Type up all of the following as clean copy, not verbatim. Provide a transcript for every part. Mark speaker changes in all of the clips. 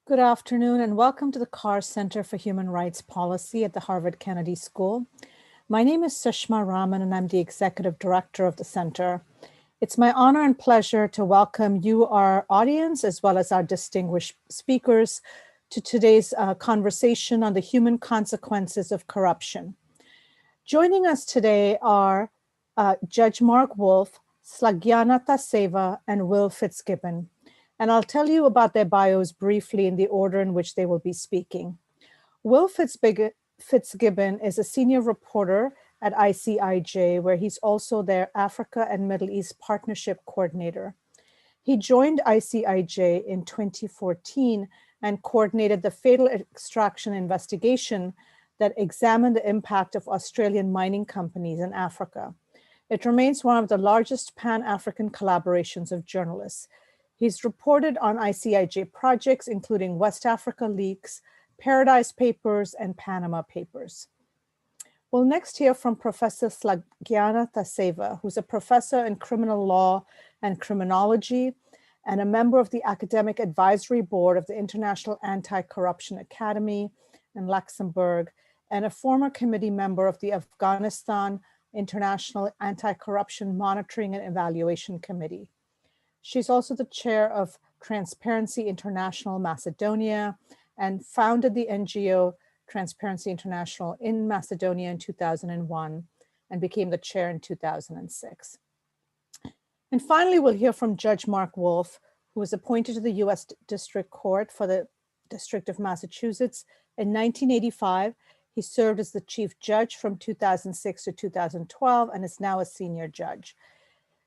Speaker 1: Good afternoon and welcome to the Carr Center for Human Rights Policy at the Harvard Kennedy School. My name is Sushma Raman and I'm the Executive Director of the Center. It's my honor and pleasure to welcome you, our audience, as well as our distinguished speakers to today's conversation on the human consequences of corruption. Joining us today are Judge Mark Wolf, Slagiana Taseva, and Will Fitzgibbon. And I'll tell you about their bios briefly in the order in which they will be speaking. Will Fitzgibbon is a senior reporter at ICIJ, where he's also their Africa and Middle East Partnership Coordinator. He joined ICIJ in 2014 and coordinated the fatal extraction investigation that examined the impact of Australian mining companies in Africa. It remains one of the largest Pan-African collaborations of journalists. He's reported on ICIJ projects, including West Africa Leaks, Paradise Papers, and Panama Papers. We'll next hear from Professor Slagiana Taseva, who's a professor in criminal law and criminology and a member of the Academic Advisory Board of the International Anti-Corruption Academy in Luxembourg, and a former committee member of the Afghanistan International Anti-Corruption Monitoring and Evaluation Committee. She's also the chair of Transparency International Macedonia and founded the NGO Transparency International in Macedonia in 2001 and became the chair in 2006. And finally, we'll hear from Judge Mark Wolf, who was appointed to the US District Court for the District of Massachusetts in 1985. He served as the chief judge from 2006 to 2012 and is now a senior judge.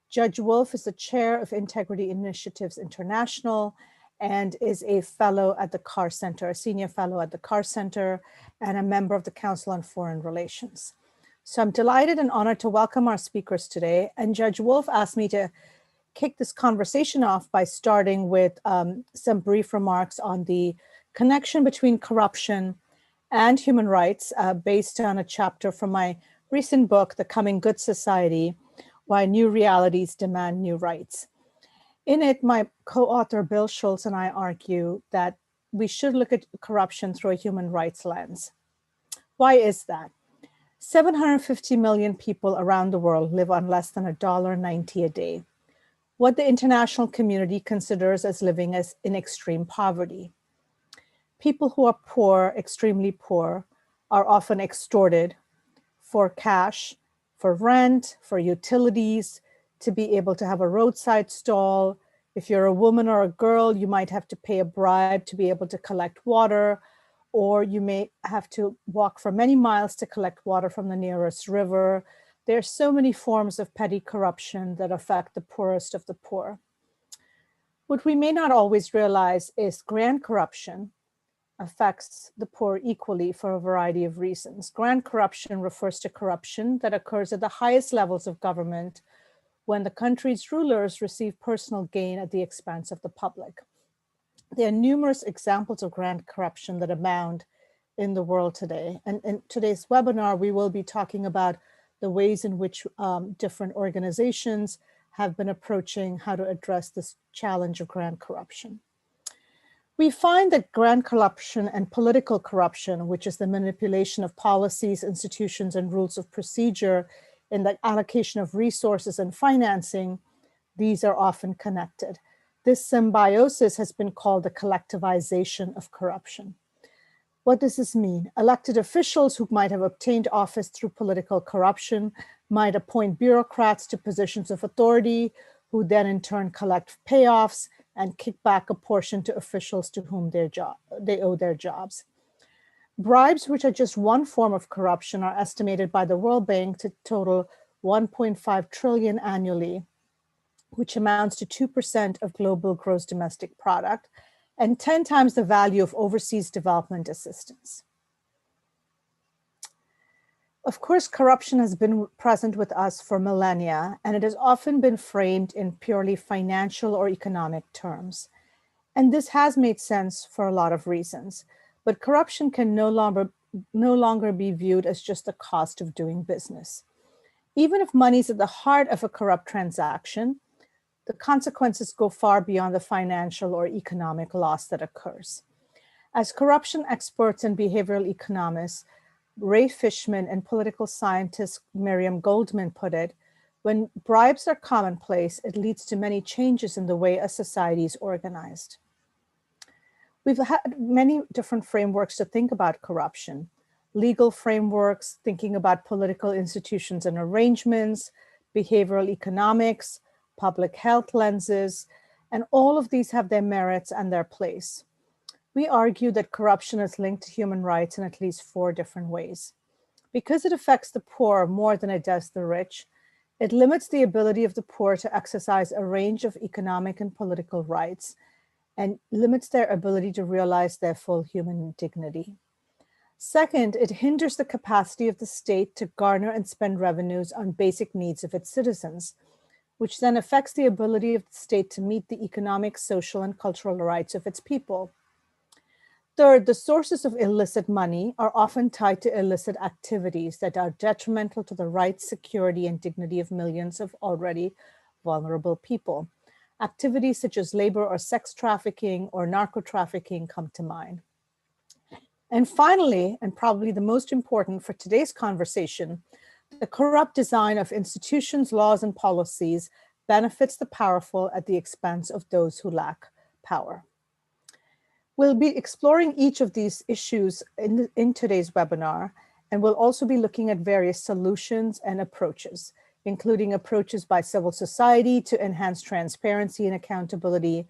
Speaker 1: Judge Wolf is the chair of Integrity Initiatives International and is a fellow at the Carr Center, a senior fellow at the Carr Center, and a member of the Council on Foreign Relations. So I'm delighted and honored to welcome our speakers today. And Judge Wolf asked me to kick this conversation off by starting with some brief remarks on the connection between corruption and human rights based on a chapter from my recent book, The Coming Good Society, Why New Realities Demand New Rights. In it, my co-author Bill Schultz and I argue that we should look at corruption through a human rights lens. Why is that? 750 million people around the world live on less than $1.90 a day, what the international community considers as living in extreme poverty. People who are poor, extremely poor, are often extorted for cash, for rent, for utilities, to be able to have a roadside stall. If you're a woman or a girl, you might have to pay a bribe to be able to collect water, or you may have to walk for many miles to collect water from the nearest river. There are so many forms of petty corruption that affect the poorest of the poor. What we may not always realize is grand corruption affects the poor equally for a variety of reasons. Grand corruption refers to corruption that occurs at the highest levels of government when the country's rulers receive personal gain at the expense of the public. There are numerous examples of grand corruption that abound in the world today. And in today's webinar, we will be talking about the ways in which different organizations have been approaching how to address this challenge of grand corruption. We find that grand corruption and political corruption, which is the manipulation of policies, institutions, and rules of procedure in the allocation of resources and financing, these are often connected. This symbiosis has been called the collectivization of corruption. What does this mean? Elected officials who might have obtained office through political corruption might appoint bureaucrats to positions of authority, who then in turn collect payoffs and kick back a portion to officials to whom they owe their jobs. Bribes, which are just one form of corruption, are estimated by the World Bank to total 1.5 trillion annually, which amounts to 2% of global gross domestic product and 10 times the value of overseas development assistance. Of course, corruption has been present with us for millennia, and it has often been framed in purely financial or economic terms. And this has made sense for a lot of reasons, but corruption can no longer be viewed as just the cost of doing business. Even if money is at the heart of a corrupt transaction, the consequences go far beyond the financial or economic loss that occurs. As corruption experts and behavioral economists Ray Fishman and political scientist Miriam Goldman put it, when bribes are commonplace, it leads to many changes in the way a society is organized. We've had many different frameworks to think about corruption. Legal frameworks, thinking about political institutions and arrangements, behavioral economics, public health lenses, and all of these have their merits and their place. We argue that corruption is linked to human rights in at least 4 different ways. Because it affects the poor more than it does the rich, it limits the ability of the poor to exercise a range of economic and political rights and limits their ability to realize their full human dignity. Second, it hinders the capacity of the state to garner and spend revenues on basic needs of its citizens, which then affects the ability of the state to meet the economic, social, and cultural rights of its people. Third, the sources of illicit money are often tied to illicit activities that are detrimental to the rights, security, and dignity of millions of already vulnerable people. Activities such as labor or sex trafficking or narco trafficking come to mind. And finally, and probably the most important for today's conversation, the corrupt design of institutions, laws, and policies benefits the powerful at the expense of those who lack power. We'll be exploring each of these issues in today's webinar, and we'll also be looking at various solutions and approaches, including approaches by civil society to enhance transparency and accountability,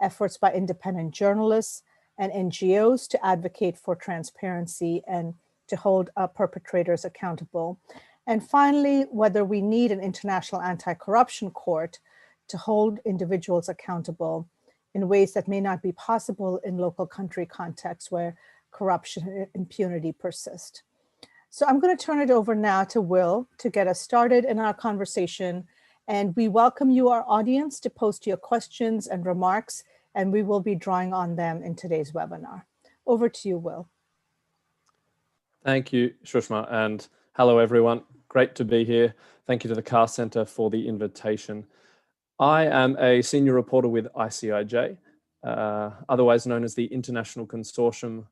Speaker 1: efforts by independent journalists and NGOs to advocate for transparency and to hold perpetrators accountable. And finally, whether we need an international anti-corruption court to hold individuals accountable in ways that may not be possible in local country contexts where corruption and impunity persist. So I'm going to turn it over now to Will to get us started in our conversation. And we welcome you, our audience, to post your questions and remarks, and we will be drawing on them in today's webinar. Over to you, Will.
Speaker 2: Thank you, Shushma, and hello, everyone. Great to be here. Thank you to the Carr Center for the invitation. I am a senior reporter with ICIJ, otherwise known as the International Consortium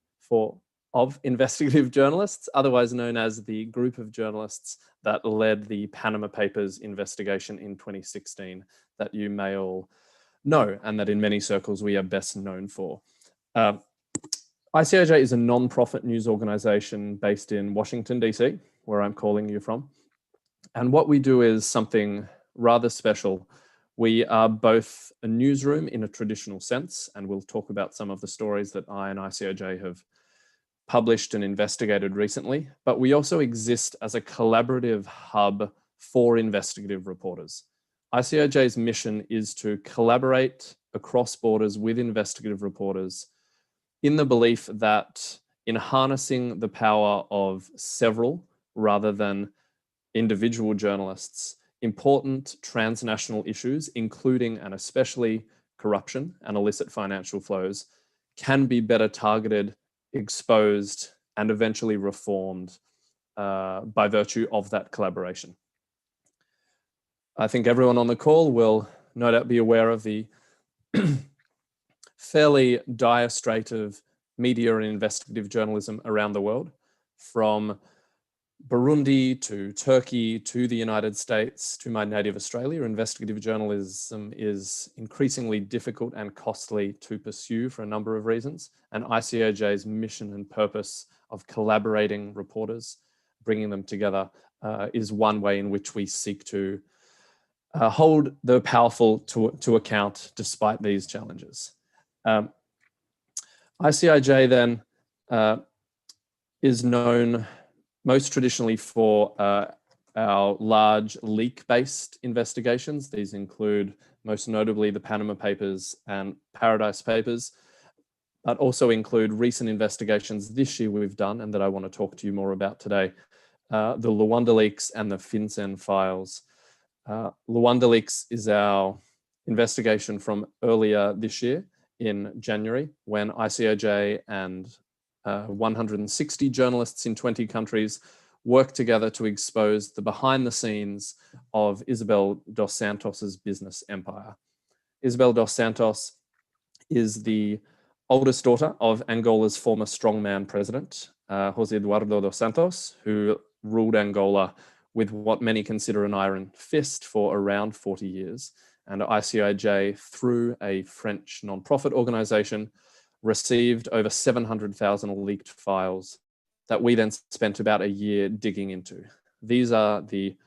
Speaker 2: of Investigative Journalists, otherwise known as the group of journalists that led the Panama Papers investigation in 2016 that you may all know and that in many circles we are best known for. ICIJ is a non-profit news organization based in Washington, DC, where I'm calling you from. And what we do is something rather special. We are both a newsroom in a traditional sense, and we'll talk about some of the stories that I and ICIJ have published and investigated recently, but we also exist as a collaborative hub for investigative reporters. ICIJ's mission is to collaborate across borders with investigative reporters in the belief that in harnessing the power of several rather than individual journalists, important transnational issues, including and especially corruption and illicit financial flows, can be better targeted, exposed, and eventually reformed by virtue of that collaboration. I think everyone on the call will no doubt be aware of the fairly dire strait of media and investigative journalism around the world, from Burundi to Turkey to the United States to my native Australia. Investigative journalism is increasingly difficult and costly to pursue for a number of reasons. And ICIJ's mission and purpose of collaborating reporters, bringing them together, is one way in which we seek to hold the powerful to account despite these challenges. ICIJ then is known most traditionally for our large leak-based investigations. These include most notably the Panama Papers and Paradise Papers, but also include recent investigations this year we've done and that I want to talk to you more about today, the Luanda Leaks and the FinCEN Files. Luanda Leaks is our investigation from earlier this year in January, when ICIJ and 160 journalists in 20 countries worked together to expose the behind the scenes of Isabel dos Santos's business empire. Isabel dos Santos is the oldest daughter of Angola's former strongman president, Jose Eduardo dos Santos, who ruled Angola with what many consider an iron fist for around 40 years. And ICIJ, through a French non-profit organization, received over 700,000 leaked files that we then spent about a year digging into. These are the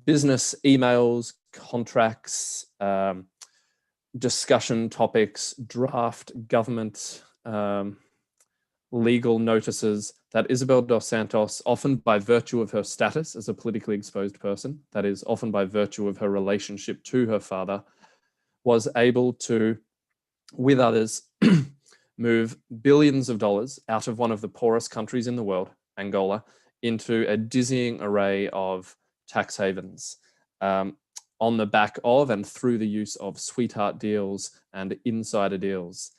Speaker 2: business emails, contracts, discussion topics, draft government legal notices that Isabel dos Santos, often by virtue of her status as a politically exposed person, that is, often by virtue of her relationship to her father, was able to, with others, move billions of dollars out of one of the poorest countries in the world, Angola, into a dizzying array of tax havens, on the back of and through the use of sweetheart deals and insider deals.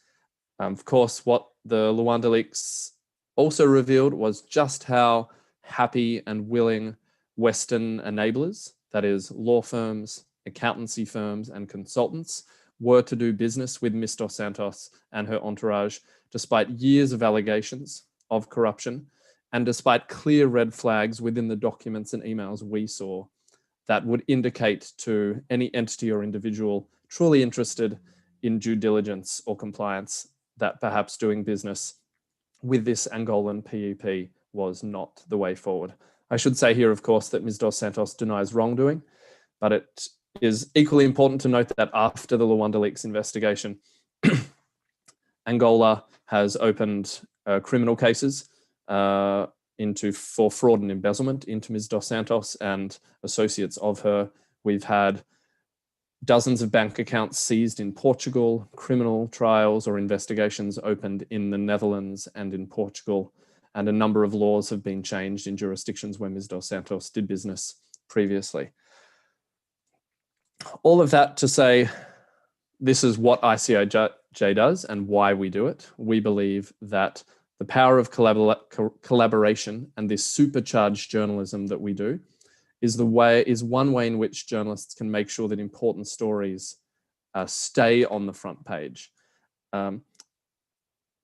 Speaker 2: Of course, what the Luanda Leaks also revealed was just how happy and willing Western enablers, that is, law firms, accountancy firms, and consultants, were to do business with Ms. Dos Santos and her entourage, despite years of allegations of corruption, and despite clear red flags within the documents and emails we saw that would indicate to any entity or individual truly interested in due diligence or compliance that perhaps doing business with this Angolan PEP was not the way forward. I should say here, of course, that Ms. Dos Santos denies wrongdoing, but it is equally important to note that after the Luanda Leaks investigation, Angola has opened criminal cases for fraud and embezzlement into Ms. Dos Santos and associates of her. We've had dozens of bank accounts seized in Portugal, criminal trials or investigations opened in the Netherlands and in Portugal, and a number of laws have been changed in jurisdictions where Ms. Dos Santos did business previously. All of that to say, this is what ICIJ does and why we do it. We believe that the power of collaboration and this supercharged journalism that we do is one way in which journalists can make sure that important stories stay on the front page. I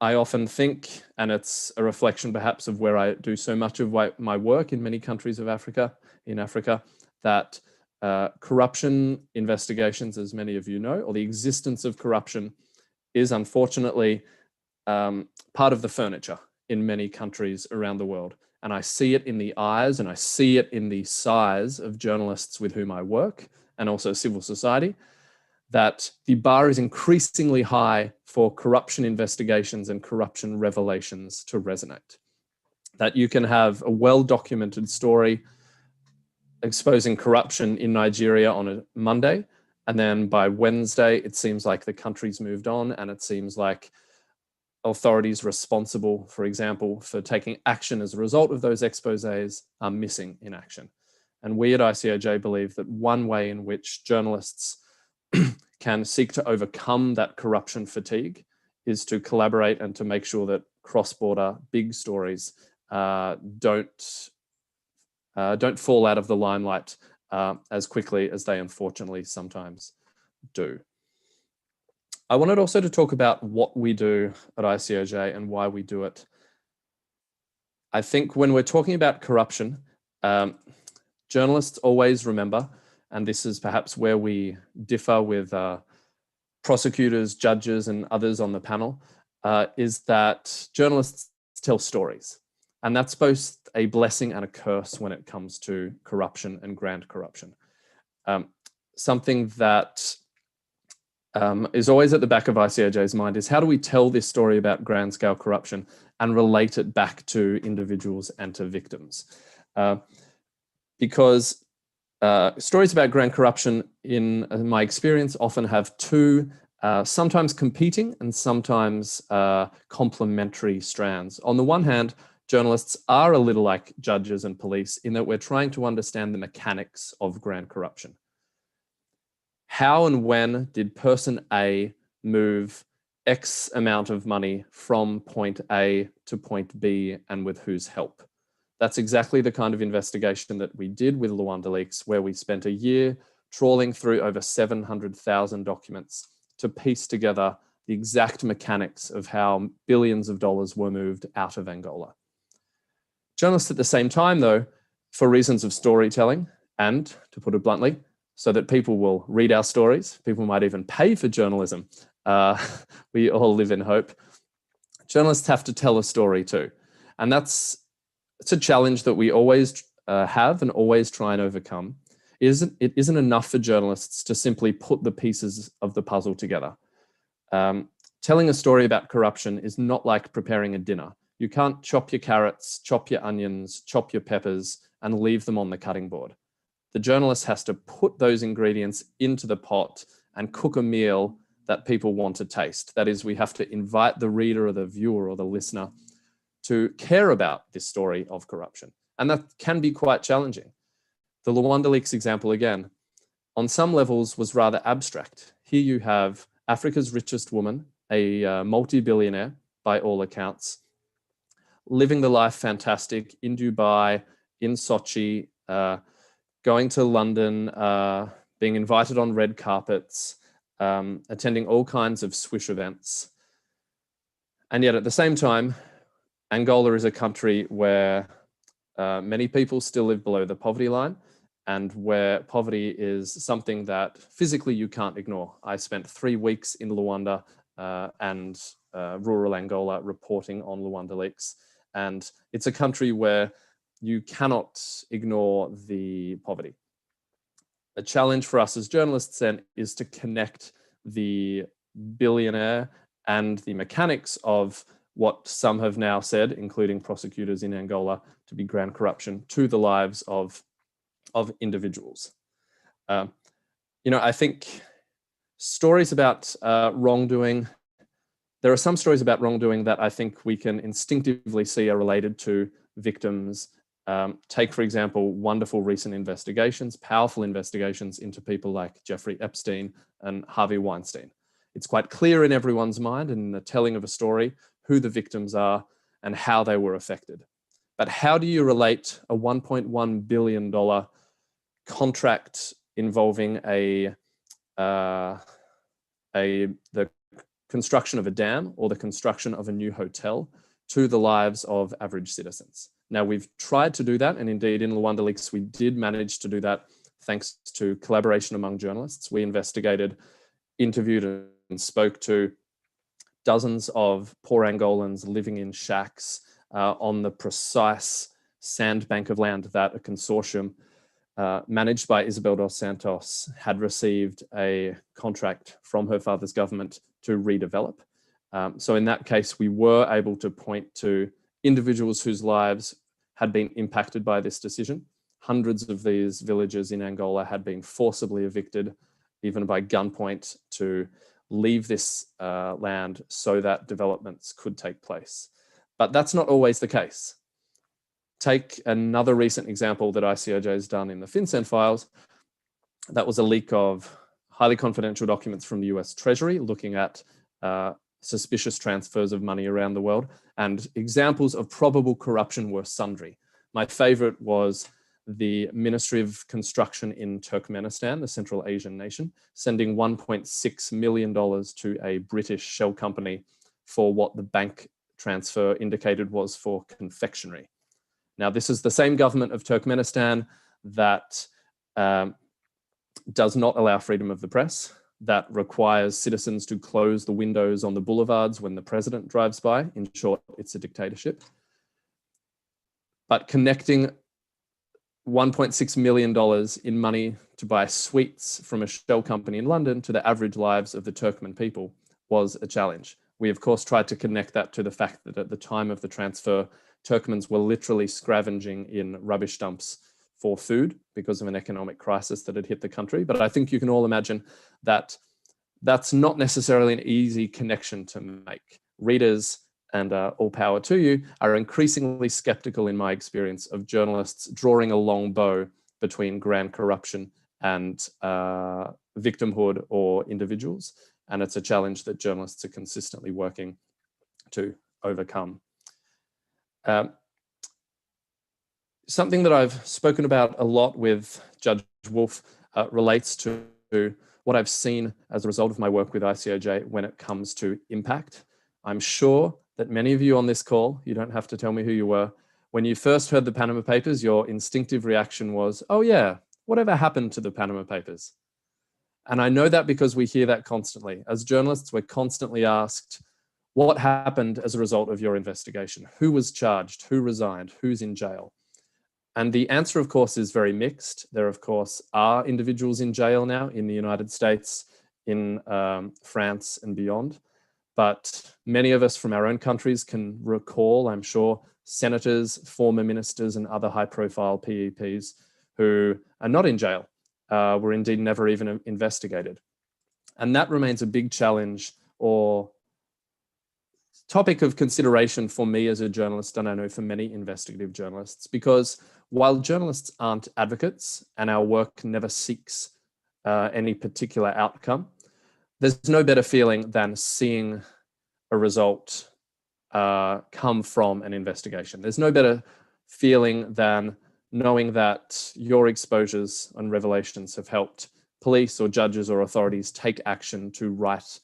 Speaker 2: often think, and it's a reflection perhaps of where I do so much of my work in many countries of Africa, that corruption investigations, as many of you know, or the existence of corruption is unfortunately part of the furniture in many countries around the world. And I see it in the eyes and I see it in the size of journalists with whom I work and also civil society, that the bar is increasingly high for corruption investigations and corruption revelations to resonate. That you can have a well-documented story exposing corruption in Nigeria on a Monday, and then by Wednesday, it seems like the country's moved on and it seems like authorities responsible, for example, for taking action as a result of those exposés are missing in action. And we at ICIJ believe that one way in which journalists can seek to overcome that corruption fatigue is to collaborate and to make sure that cross-border big stories don't fall out of the limelight as quickly as they unfortunately sometimes do. I wanted also to talk about what we do at ICIJ and why we do it. I think when we're talking about corruption, journalists always remember, and this is perhaps where we differ with prosecutors, judges, and others on the panel, is that journalists tell stories. And that's both a blessing and a curse when it comes to corruption and grand corruption. Something that is always at the back of ICIJ's mind is how do we tell this story about grand scale corruption and relate it back to individuals and to victims? Because stories about grand corruption, in my experience, often have two sometimes competing and sometimes complementary strands. On the one hand, journalists are a little like judges and police in that we're trying to understand the mechanics of grand corruption. How and when did person A move X amount of money from point A to point B and with whose help? That's exactly the kind of investigation that we did with Luanda Leaks, where we spent a year trawling through over 700,000 documents to piece together the exact mechanics of how billions of dollars were moved out of Angola. Journalists at the same time, though, for reasons of storytelling and, to put it bluntly, so that people will read our stories, people might even pay for journalism. We all live in hope. Journalists have to tell a story too. And it's a challenge that we always have and always try and overcome. It isn't enough for journalists to simply put the pieces of the puzzle together. Telling a story about corruption is not like preparing a dinner. You can't chop your carrots, chop your onions, chop your peppers, and leave them on the cutting board. The journalist has to put those ingredients into the pot and cook a meal that people want to taste. That is, we have to invite the reader or the viewer or the listener to care about this story of corruption. And that can be quite challenging. The Luanda Leaks example, again, on some levels was rather abstract. Here you have Africa's richest woman, a multi-billionaire by all accounts, living the life fantastic in Dubai, in Sochi, going to London, being invited on red carpets, attending all kinds of swish events. And yet at the same time, Angola is a country where many people still live below the poverty line, and where poverty is something that physically you can't ignore. I spent 3 weeks in Luanda and rural Angola reporting on Luanda Leaks. And it's a country where you cannot ignore the poverty. A challenge for us as journalists then is to connect the billionaire and the mechanics of what some have now said, including prosecutors in Angola, to be grand corruption, to the lives of individuals. I think stories about wrongdoing, there are some stories about wrongdoing that I think we can instinctively see are related to victims. Take, for example, wonderful recent investigations, powerful investigations into people like Jeffrey Epstein and Harvey Weinstein. It's quite clear in everyone's mind in the telling of a story who the victims are and how they were affected. But how do you relate a $1.1 billion contract involving the construction of a dam or the construction of a new hotel to the lives of average citizens? Now, we've tried to do that, and indeed in Luanda Leaks, we did manage to do that thanks to collaboration among journalists. We investigated, interviewed, and spoke to dozens of poor Angolans living in shacks on the precise sandbank of land that a consortium managed by Isabel dos Santos had received a contract from her father's government to redevelop. So in that case, we were able to point to individuals whose lives had been impacted by this decision. Hundreds of these villages in Angola had been forcibly evicted, even by gunpoint, to leave this land so that developments could take place. But that's not always the case. Take another recent example that ICOJ has done in the FinCEN Files. That was a leak of highly confidential documents from the US Treasury looking at suspicious transfers of money around the world, and examples of probable corruption were sundry. My favorite was the Ministry of Construction in Turkmenistan, the Central Asian nation, sending $1.6 million to a British shell company for what the bank transfer indicated was for confectionery. Now, this is the same government of Turkmenistan that does not allow freedom of the press, that requires citizens to close the windows on the boulevards when the president drives by. In short, it's a dictatorship. But connecting $1.6 million in money to buy sweets from a shell company in London to the average lives of the Turkmen people was a challenge. We, of course, tried to connect that to the fact that at the time of the transfer, Turkmens were literally scavenging in rubbish dumps for food because of an economic crisis that had hit the country. But I think you can all imagine that that's not necessarily an easy connection to make. Readers, and all power to you, are increasingly skeptical, in my experience, of journalists drawing a long bow between grand corruption and victimhood or individuals. And it's a challenge that journalists are consistently working to overcome. Something that I've spoken about a lot with Judge Wolf relates to what I've seen as a result of my work with ICOJ when it comes to impact. I'm sure that many of you on this call, you don't have to tell me who you were, when you first heard the Panama Papers, your instinctive reaction was, oh yeah, whatever happened to the Panama Papers? And I know that because we hear that constantly. As journalists, we're constantly asked, what happened as a result of your investigation? Who was charged? Who resigned? Who's in jail? And the answer, of course, is very mixed. There, of course, are individuals in jail now in the United States, in France and beyond. But many of us from our own countries can recall, I'm sure, senators, former ministers, and other high-profile PEPs who are not in jail, were indeed never even investigated. And that remains a big challenge or topic of consideration for me as a journalist, and I know for many investigative journalists, because while journalists aren't advocates and our work never seeks any particular outcome, there's no better feeling than seeing a result come from an investigation. There's no better feeling than knowing that your exposures and revelations have helped police or judges or authorities take action to right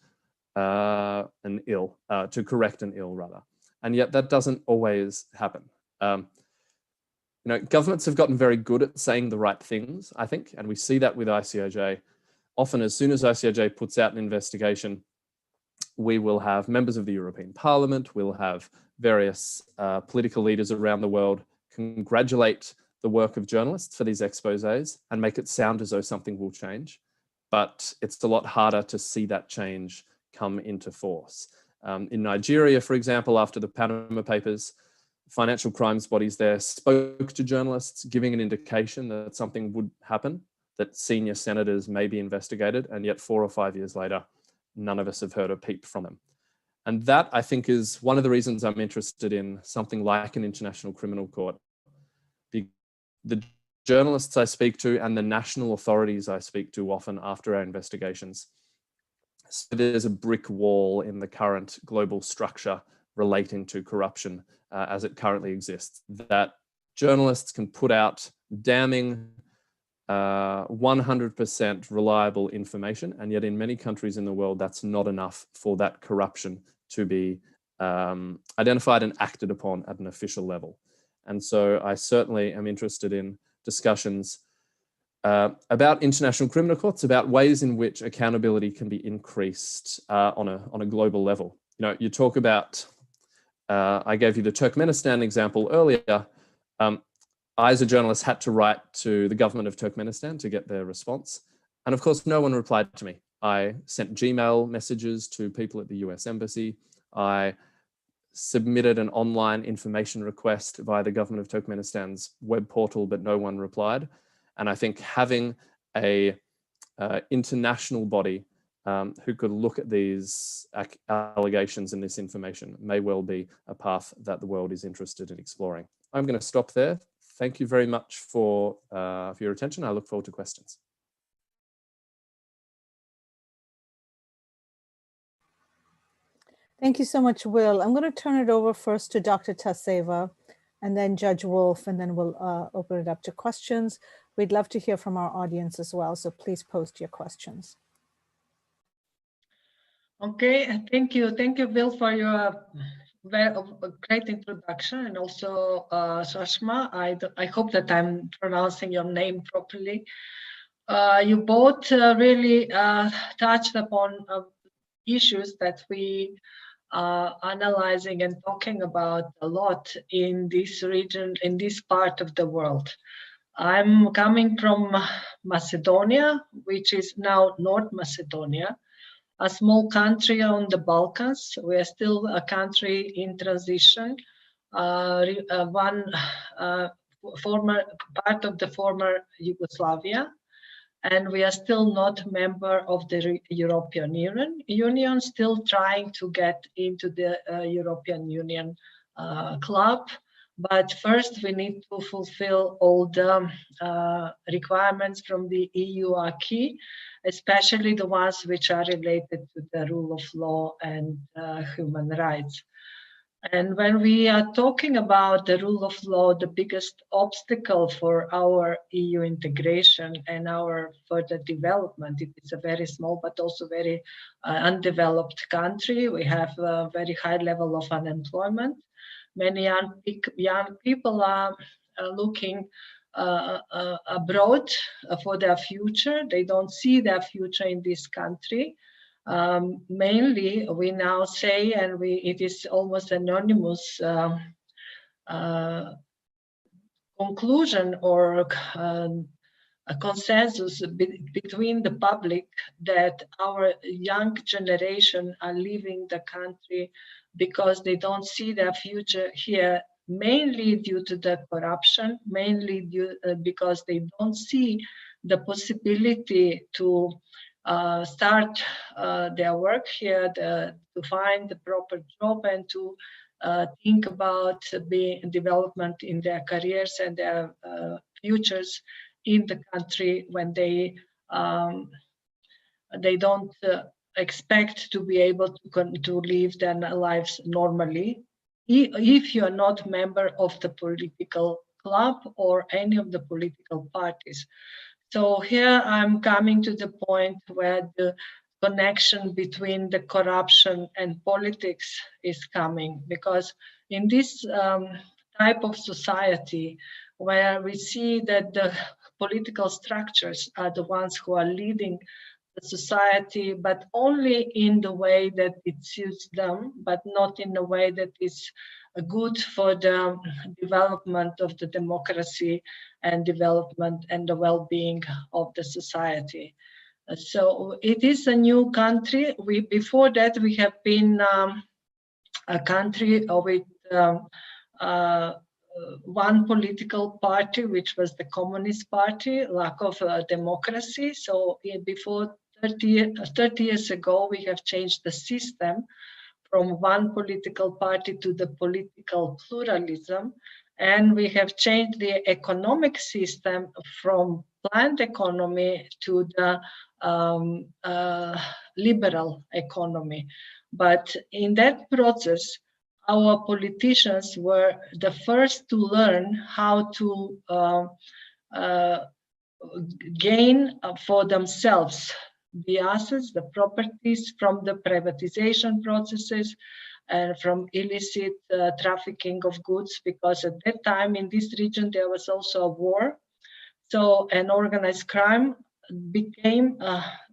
Speaker 2: an ill, to correct an ill rather. And yet that doesn't always happen. You know, governments have gotten very good at saying the right things, I think, and we see that with ICOJ. Often as soon as ICOJ puts out an investigation, we will have members of the European Parliament, we'll have various political leaders around the world congratulate the work of journalists for these exposés and make it sound as though something will change. But it's a lot harder to see that change come into force. In Nigeria, for example, after the Panama Papers, financial crimes bodies there spoke to journalists, giving an indication that something would happen, that senior senators may be investigated, and yet 4 or 5 years later, none of us have heard a peep from them. And that, I think, is one of the reasons I'm interested in something like an international criminal court. The journalists I speak to and the national authorities I speak to often after our investigations, so there's a brick wall in the current global structure relating to corruption as it currently exists, that journalists can put out damning 100% reliable information, and yet in many countries in the world, that's not enough for that corruption to be identified and acted upon at an official level. And so I certainly am interested in discussions about international criminal courts, about ways in which accountability can be increased on a global level. You know, you talk about, I gave you the Turkmenistan example earlier. I, as a journalist, had to write to the government of Turkmenistan to get their response. And of course, no one replied to me. I sent Gmail messages to people at the US Embassy. I submitted an online information request via the government of Turkmenistan's web portal, but no one replied. And I think having a international body who could look at these allegations and this information may well be a path that the world is interested in exploring. I'm going to stop there. Thank you very much for your attention. I look forward to questions.
Speaker 1: Thank you so much, Will. I'm going to turn it over first to Dr. Taseva and then Judge Wolf, and then we'll open it up to questions. We'd love to hear from our audience as well, so please post your questions.
Speaker 3: Okay, thank you. Thank you, Will, for your very great introduction, and also Sashma. I hope that I'm pronouncing your name properly. You both really touched upon issues that we are analyzing and talking about a lot in this region, in this part of the world. I'm coming from Macedonia, which is now North Macedonia, a small country on the Balkans. We are still a country in transition, one former part of the former Yugoslavia, and we are still not a member of the European Union, still trying to get into the European Union club. But first, we need to fulfill all the requirements from the EU acquis, especially the ones which are related to the rule of law and human rights. And when we are talking about the rule of law, the biggest obstacle for our EU integration and our further development, it is a very small but also very undeveloped country. We have a very high level of unemployment. Many young people are looking abroad for their future. They don't see their future in this country. Mainly, we now say, and it is almost anonymous conclusion or a consensus between the public that our young generation are leaving the country because they don't see their future here, mainly due to the corruption, mainly because they don't see the possibility to start their work here, to find the proper job and to think about development in their careers and their futures in the country when they don't expect to be able to live their lives normally if you are not member of the political club or any of the political parties. So here I'm coming to the point where the connection between the corruption and politics is coming, because in this type of society where we see that the political structures are the ones who are leading the society, but only in the way that it suits them, but not in a way that is good for the development of the democracy and development and the well-being of the society. So it is a new country. Before that, we have been a country with one political party, which was the Communist Party, lack of democracy. So before 30 years ago, we have changed the system from one political party to the political pluralism. And we have changed the economic system from planned economy to the liberal economy. But in that process, our politicians were the first to learn how to gain for themselves the assets, the properties from the privatization processes and from illicit trafficking of goods, because at that time in this region there was also a war. So an organized crime became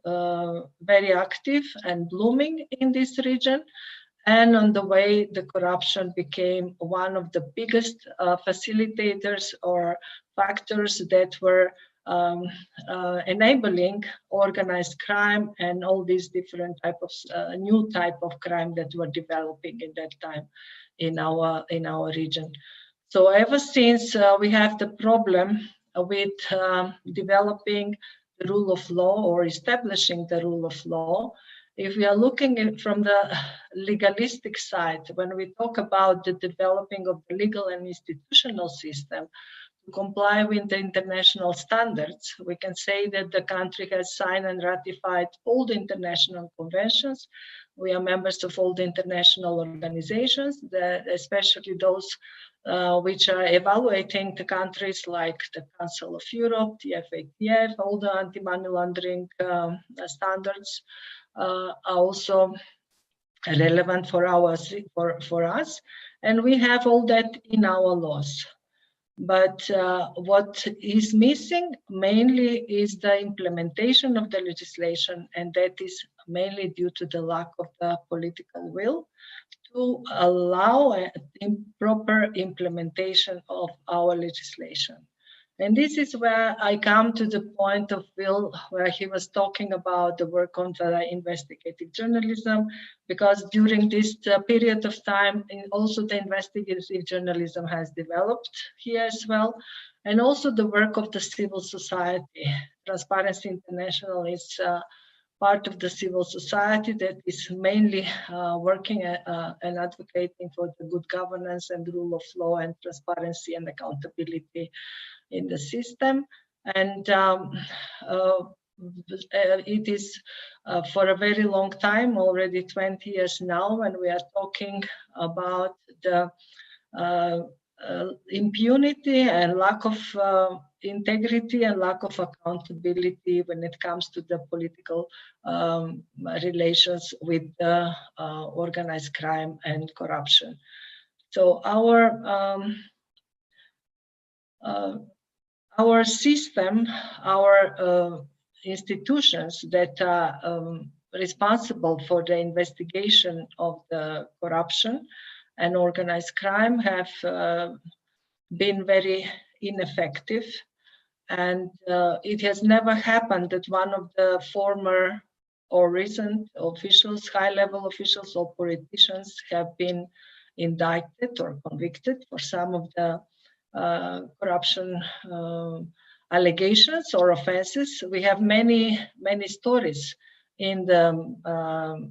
Speaker 3: very active and blooming in this region. And on the way, the corruption became one of the biggest facilitators or factors that were enabling organized crime and all these different type of new type of crime that were developing at that time in our region. So ever since we have the problem with developing the rule of law or establishing the rule of law, if we are looking at from the legalistic side, when we talk about the developing of the legal and institutional system to comply with the international standards, we can say that the country has signed and ratified all the international conventions. We are members of all the international organizations, especially those which are evaluating the countries like the Council of Europe, the FATF, all the anti-money laundering standards are also relevant for us, and we have all that in our laws. But what is missing mainly is the implementation of the legislation, and that is mainly due to the lack of the political will to allow proper implementation of our legislation. And this is where I come to the point of Will, where he was talking about the work on the investigative journalism, because during this period of time, also the investigative journalism has developed here as well, and also the work of the civil society. Transparency International is part of the civil society that is mainly working and advocating for the good governance and rule of law and transparency and accountability in the system. And it is for a very long time, already 20 years now, when we are talking about the impunity and lack of integrity and lack of accountability when it comes to the political relations with organized crime and corruption. So our system, our institutions that are responsible for the investigation of the corruption and organized crime have been very ineffective. And it has never happened that one of the former or recent officials, high-level officials or politicians have been indicted or convicted for some of the corruption allegations or offenses. We have many stories in the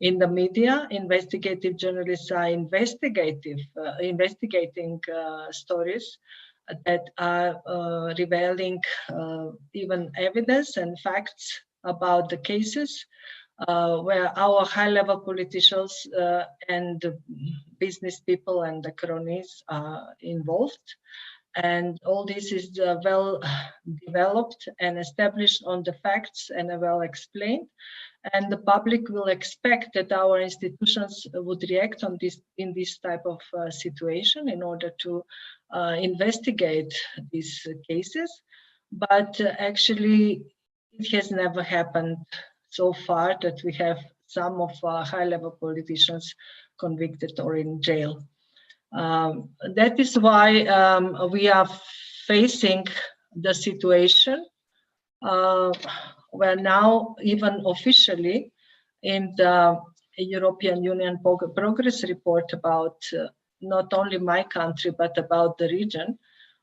Speaker 3: media. Investigative journalists are investigating stories that are revealing even evidence and facts about the cases where our high-level politicians and business people and the cronies are involved. And all this is well developed and established on the facts and well explained. And the public will expect that our institutions would react on this in this type of situation in order to investigate these cases. But actually, it has never happened so far that we have some of our high-level politicians convicted or in jail. That is why we are facing the situation where now, even officially, in the European Union Progress Report about not only my country, but about the region,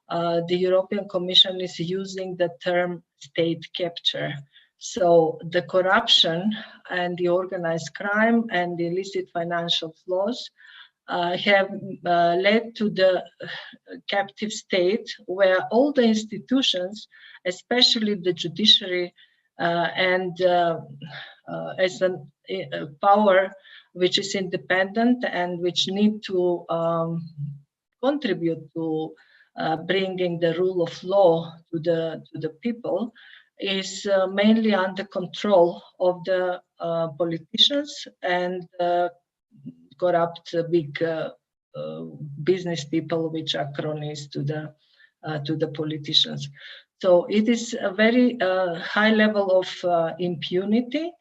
Speaker 3: the European Commission is using the term state capture. So the corruption and the organized crime and the illicit financial flows have led to the captive state where all the institutions, especially the judiciary and as a power which is independent and which need to contribute to bringing the rule of law to the people, is mainly under control of the politicians and corrupt big business people, which are cronies to the politicians. So it is a very high level of impunity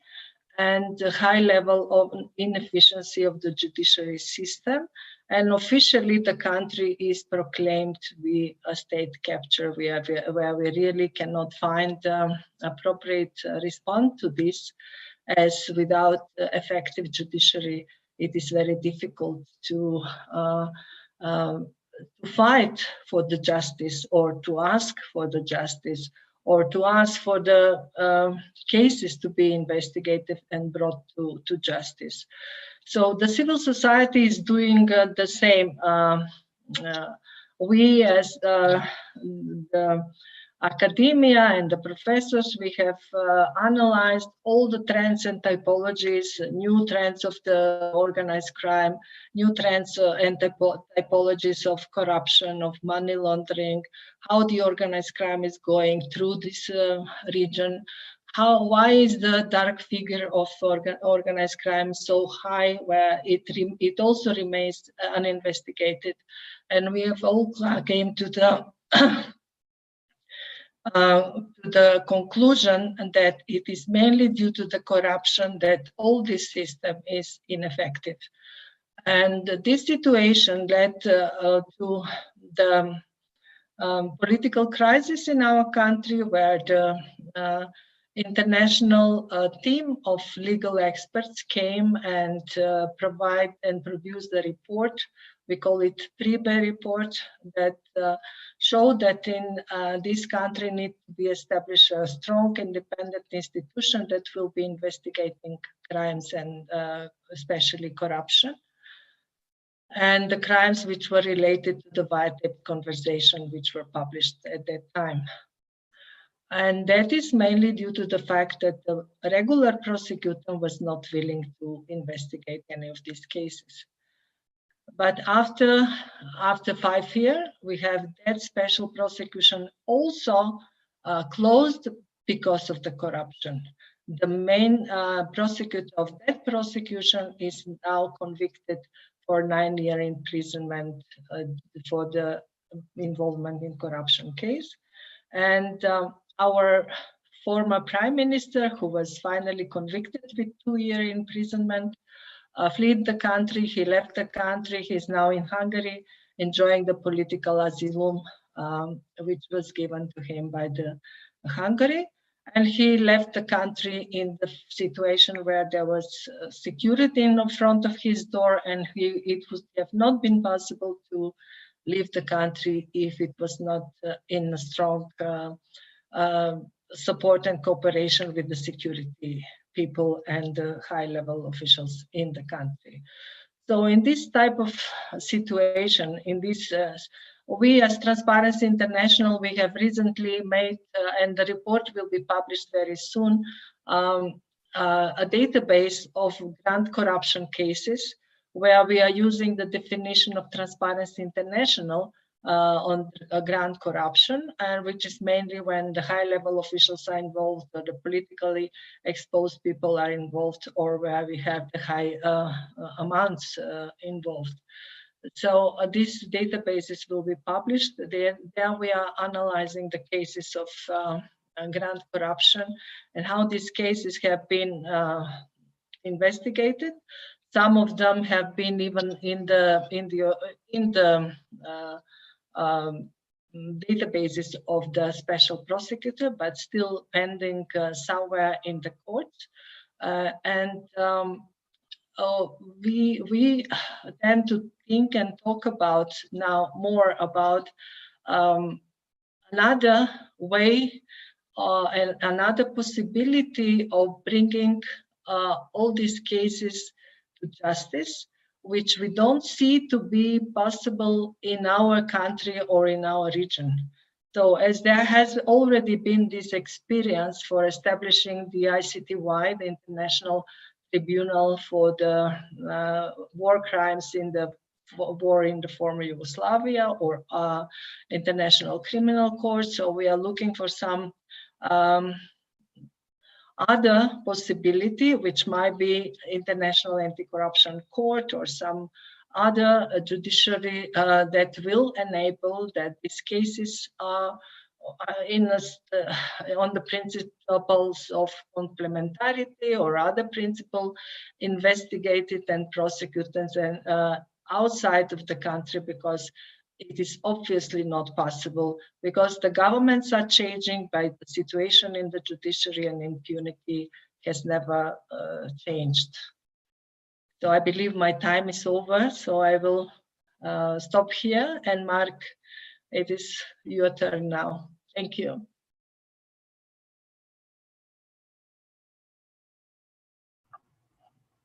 Speaker 3: and a high level of inefficiency of the judiciary system. And officially, the country is proclaimed to be a state capture where we really cannot find appropriate response to this, as without effective judiciary, it is very difficult to fight for the justice or to ask for the justice or to ask for the cases to be investigated and brought to justice. So the civil society is doing the same. We as the academia and the professors, we have analyzed all the trends and typologies, new trends of the organized crime, new trends and typologies of corruption, of money laundering, how the organized crime is going through this region, why is the dark figure of organized crime so high, where it also remains uninvestigated. And we have all came to the conclusion that it is mainly due to the corruption that all this system is ineffective. And this situation led to the political crisis in our country, where the international team of legal experts came and provide and produced a report. We call it Pribe report, that showed that in this country need to be established a strong independent institution that will be investigating crimes and especially corruption, and the crimes which were related to the wiretap conversation which were published at that time. And that is mainly due to the fact that the regular prosecutor was not willing to investigate any of these cases. But after 5 years, we have that special prosecution also closed because of the corruption. The main prosecutor of that prosecution is now convicted for 9-year imprisonment for the involvement in corruption case. And our former prime minister, who was finally convicted with 2-year imprisonment, fled the country. He left the country. He's now in Hungary, enjoying the political asylum, which was given to him by the Hungary. And he left the country in the situation where there was security in front of his door, and it would have not been possible to leave the country if it was not in a strong support and cooperation with the security people and the high-level officials in the country. So in this type of situation, in this, we as Transparency International, we have recently made, and the report will be published very soon, a database of grand corruption cases, where we are using the definition of Transparency International on grand corruption, and which is mainly when the high-level officials are involved, or the politically exposed people are involved, or where we have the high amounts involved. So these databases will be published. There we are analyzing the cases of grand corruption and how these cases have been investigated. Some of them have been even in the databases of the special prosecutor, but still pending somewhere in the courts. We tend to think and talk about now more about another way and another possibility of bringing all these cases to justice, which we don't see to be possible in our country or in our region. So as there has already been this experience for establishing the ICTY, the International Tribunal for the war crimes in the war in the former Yugoslavia, or International Criminal Court. So we are looking for some other possibility, which might be International Anti-Corruption Court or some other judiciary that will enable that these cases are on the principles of complementarity or other principle investigated and prosecuted and outside of the country, because it is obviously not possible, because the governments are changing, but the situation in the judiciary and impunity has never changed. So I believe my time is over, so I will stop here, and Mark, it is your turn now. Thank you.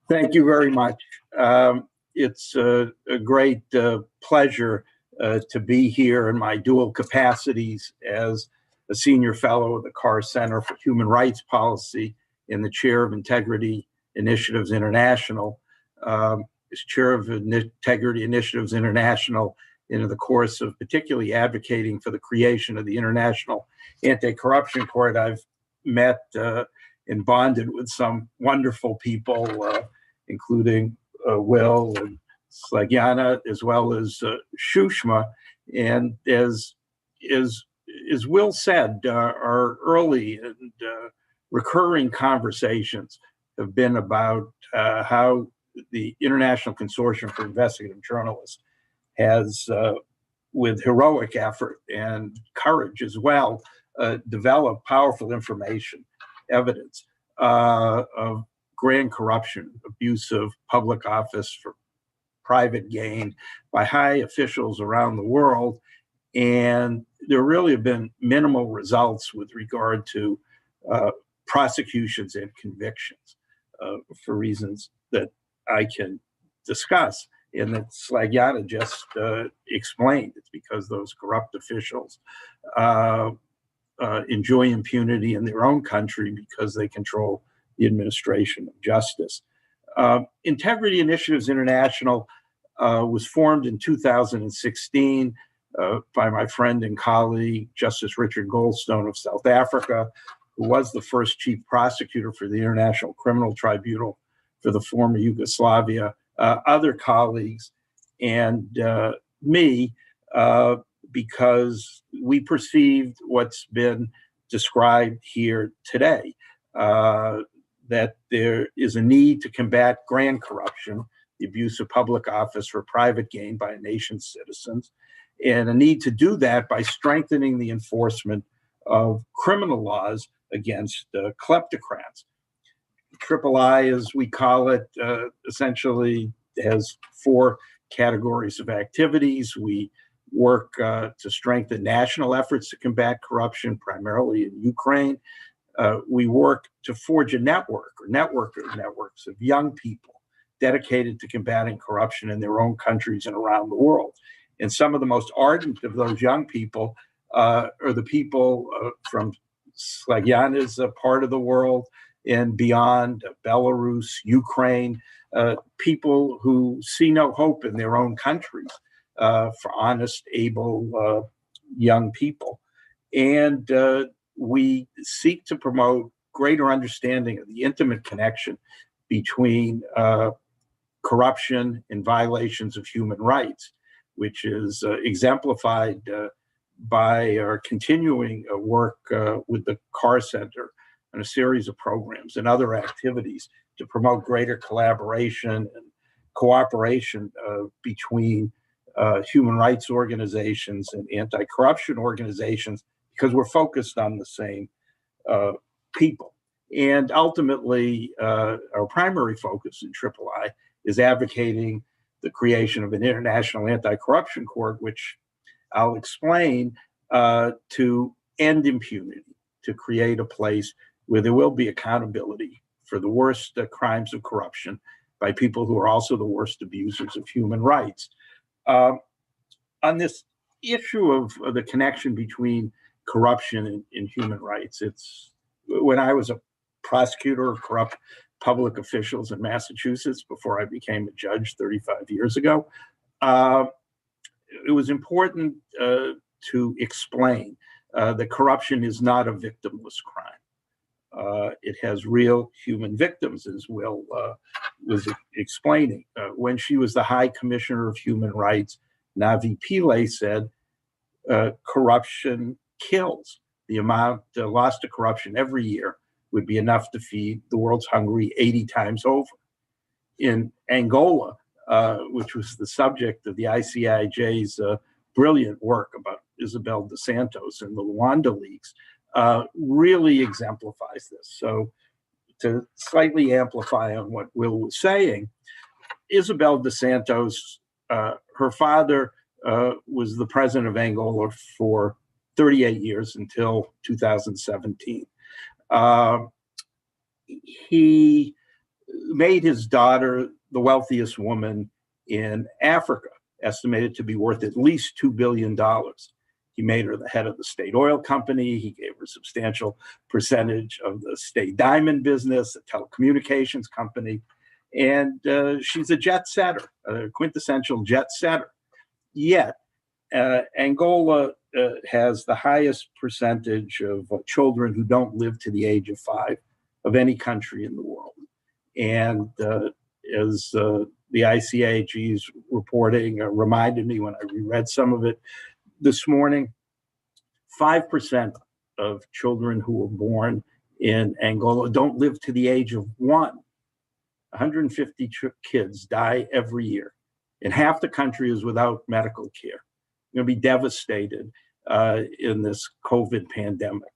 Speaker 4: Thank you very much. It's a great pleasure to be here in my dual capacities as a senior fellow of the Carr Center for Human Rights Policy and the chair of Integrity Initiatives International. As chair of Integrity Initiatives International, in the course of particularly advocating for the creation of the International Anti-Corruption Court, I've met and bonded with some wonderful people, including Will and Slagjana, as well as Shushma. And as Will said, our early and recurring conversations have been about how the International Consortium for Investigative Journalists has, with heroic effort and courage as well, developed powerful information, evidence of grand corruption, abuse of public office for private gain by high officials around the world. And there really have been minimal results with regard to prosecutions and convictions for reasons that I can discuss and that Slagjana just explained. It's because those corrupt officials enjoy impunity in their own country because they control the administration of justice. Integrity Initiatives International was formed in 2016 by my friend and colleague, Justice Richard Goldstone of South Africa, who was the first chief prosecutor for the International Criminal Tribunal for the former Yugoslavia, other colleagues, and me, because we perceived what's been described here today, that there is a need to combat grand corruption, the abuse of public office for private gain by a nation's citizens, and a need to do that by strengthening the enforcement of criminal laws against kleptocrats. III, as we call it, essentially has 4 categories of activities. We work to strengthen national efforts to combat corruption, primarily in Ukraine. We work to forge a network or networks of young people dedicated to combating corruption in their own countries and around the world. And some of the most ardent of those young people are the people from Slagyana's part of the world and beyond, Belarus, Ukraine, people who see no hope in their own countries for honest, able young people. And we seek to promote greater understanding of the intimate connection between corruption and violations of human rights, which is exemplified by our continuing work with the Carr Center and a series of programs and other activities to promote greater collaboration and cooperation between human rights organizations and anti-corruption organizations, because we're focused on the same people. And ultimately, our primary focus in III is advocating the creation of an international anti-corruption court, which I'll explain, to end impunity, to create a place where there will be accountability for the worst crimes of corruption by people who are also the worst abusers of human rights. On this issue of the connection between corruption and human rights, when I was a prosecutor of corrupt public officials in Massachusetts before I became a judge 35 years ago, it was important to explain that corruption is not a victimless crime. It has real human victims, as Will was explaining. When she was the High Commissioner of Human Rights, Navi Pillay said, corruption kills. The amount lost to corruption every year would be enough to feed the world's hungry 80 times over. In Angola, which was the subject of the ICIJ's brilliant work about Isabel dos Santos and the Luanda Leaks, really exemplifies this. So to slightly amplify on what Will was saying, Isabel dos Santos, her father was the president of Angola for 38 years until 2017. He made his daughter the wealthiest woman in Africa, estimated to be worth at least $2 billion. He made her the head of the state oil company. He gave her a substantial percentage of the state diamond business, a telecommunications company. And she's a jet setter, a quintessential jet setter. Yet, Angola has the highest percentage of children who don't live to the age of 5 of any country in the world. And as the ICIG's reporting reminded me when I reread some of it this morning, 5% of children who were born in Angola don't live to the age of 1. 150 kids die every year, and half the country is without medical care. They're going to be devastated in this COVID pandemic.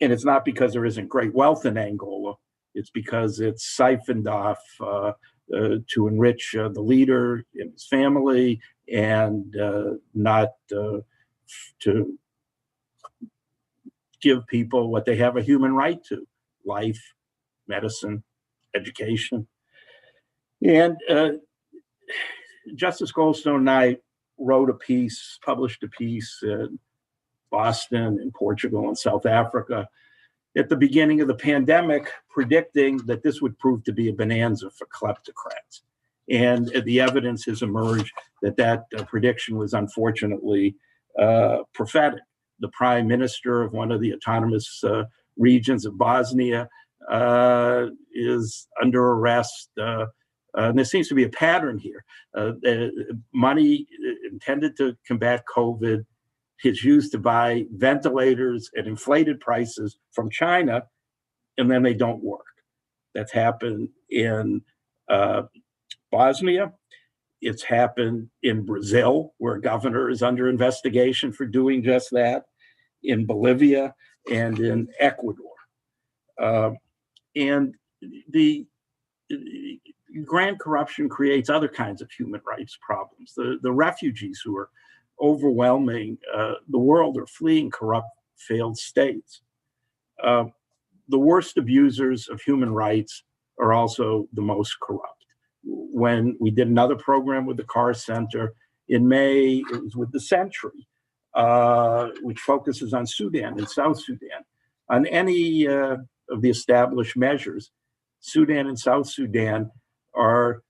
Speaker 4: And it's not because there isn't great wealth in Angola. It's because it's siphoned off to enrich the leader and his family, and not to give people what they have a human right to: life, medicine, education. And Justice Goldstone and I wrote a piece, published a piece in Boston, in Portugal, and South Africa at the beginning of the pandemic, predicting that this would prove to be a bonanza for kleptocrats. And the evidence has emerged that that prediction was unfortunately prophetic. The prime minister of one of the autonomous regions of Bosnia is under arrest. And there seems to be a pattern here. Money intended to combat COVID is used to buy ventilators at inflated prices from China, and then they don't work. That's happened in Bosnia. It's happened in Brazil, where a governor is under investigation for doing just that, in Bolivia, and in Ecuador. And the grand corruption creates other kinds of human rights problems. The refugees who are overwhelming the world are fleeing corrupt, failed states. The worst abusers of human rights are also the most corrupt. When we did another program with the Carr Center in May, it was with the Century, which focuses on Sudan and South Sudan. On any of the established measures, Sudan and South Sudan are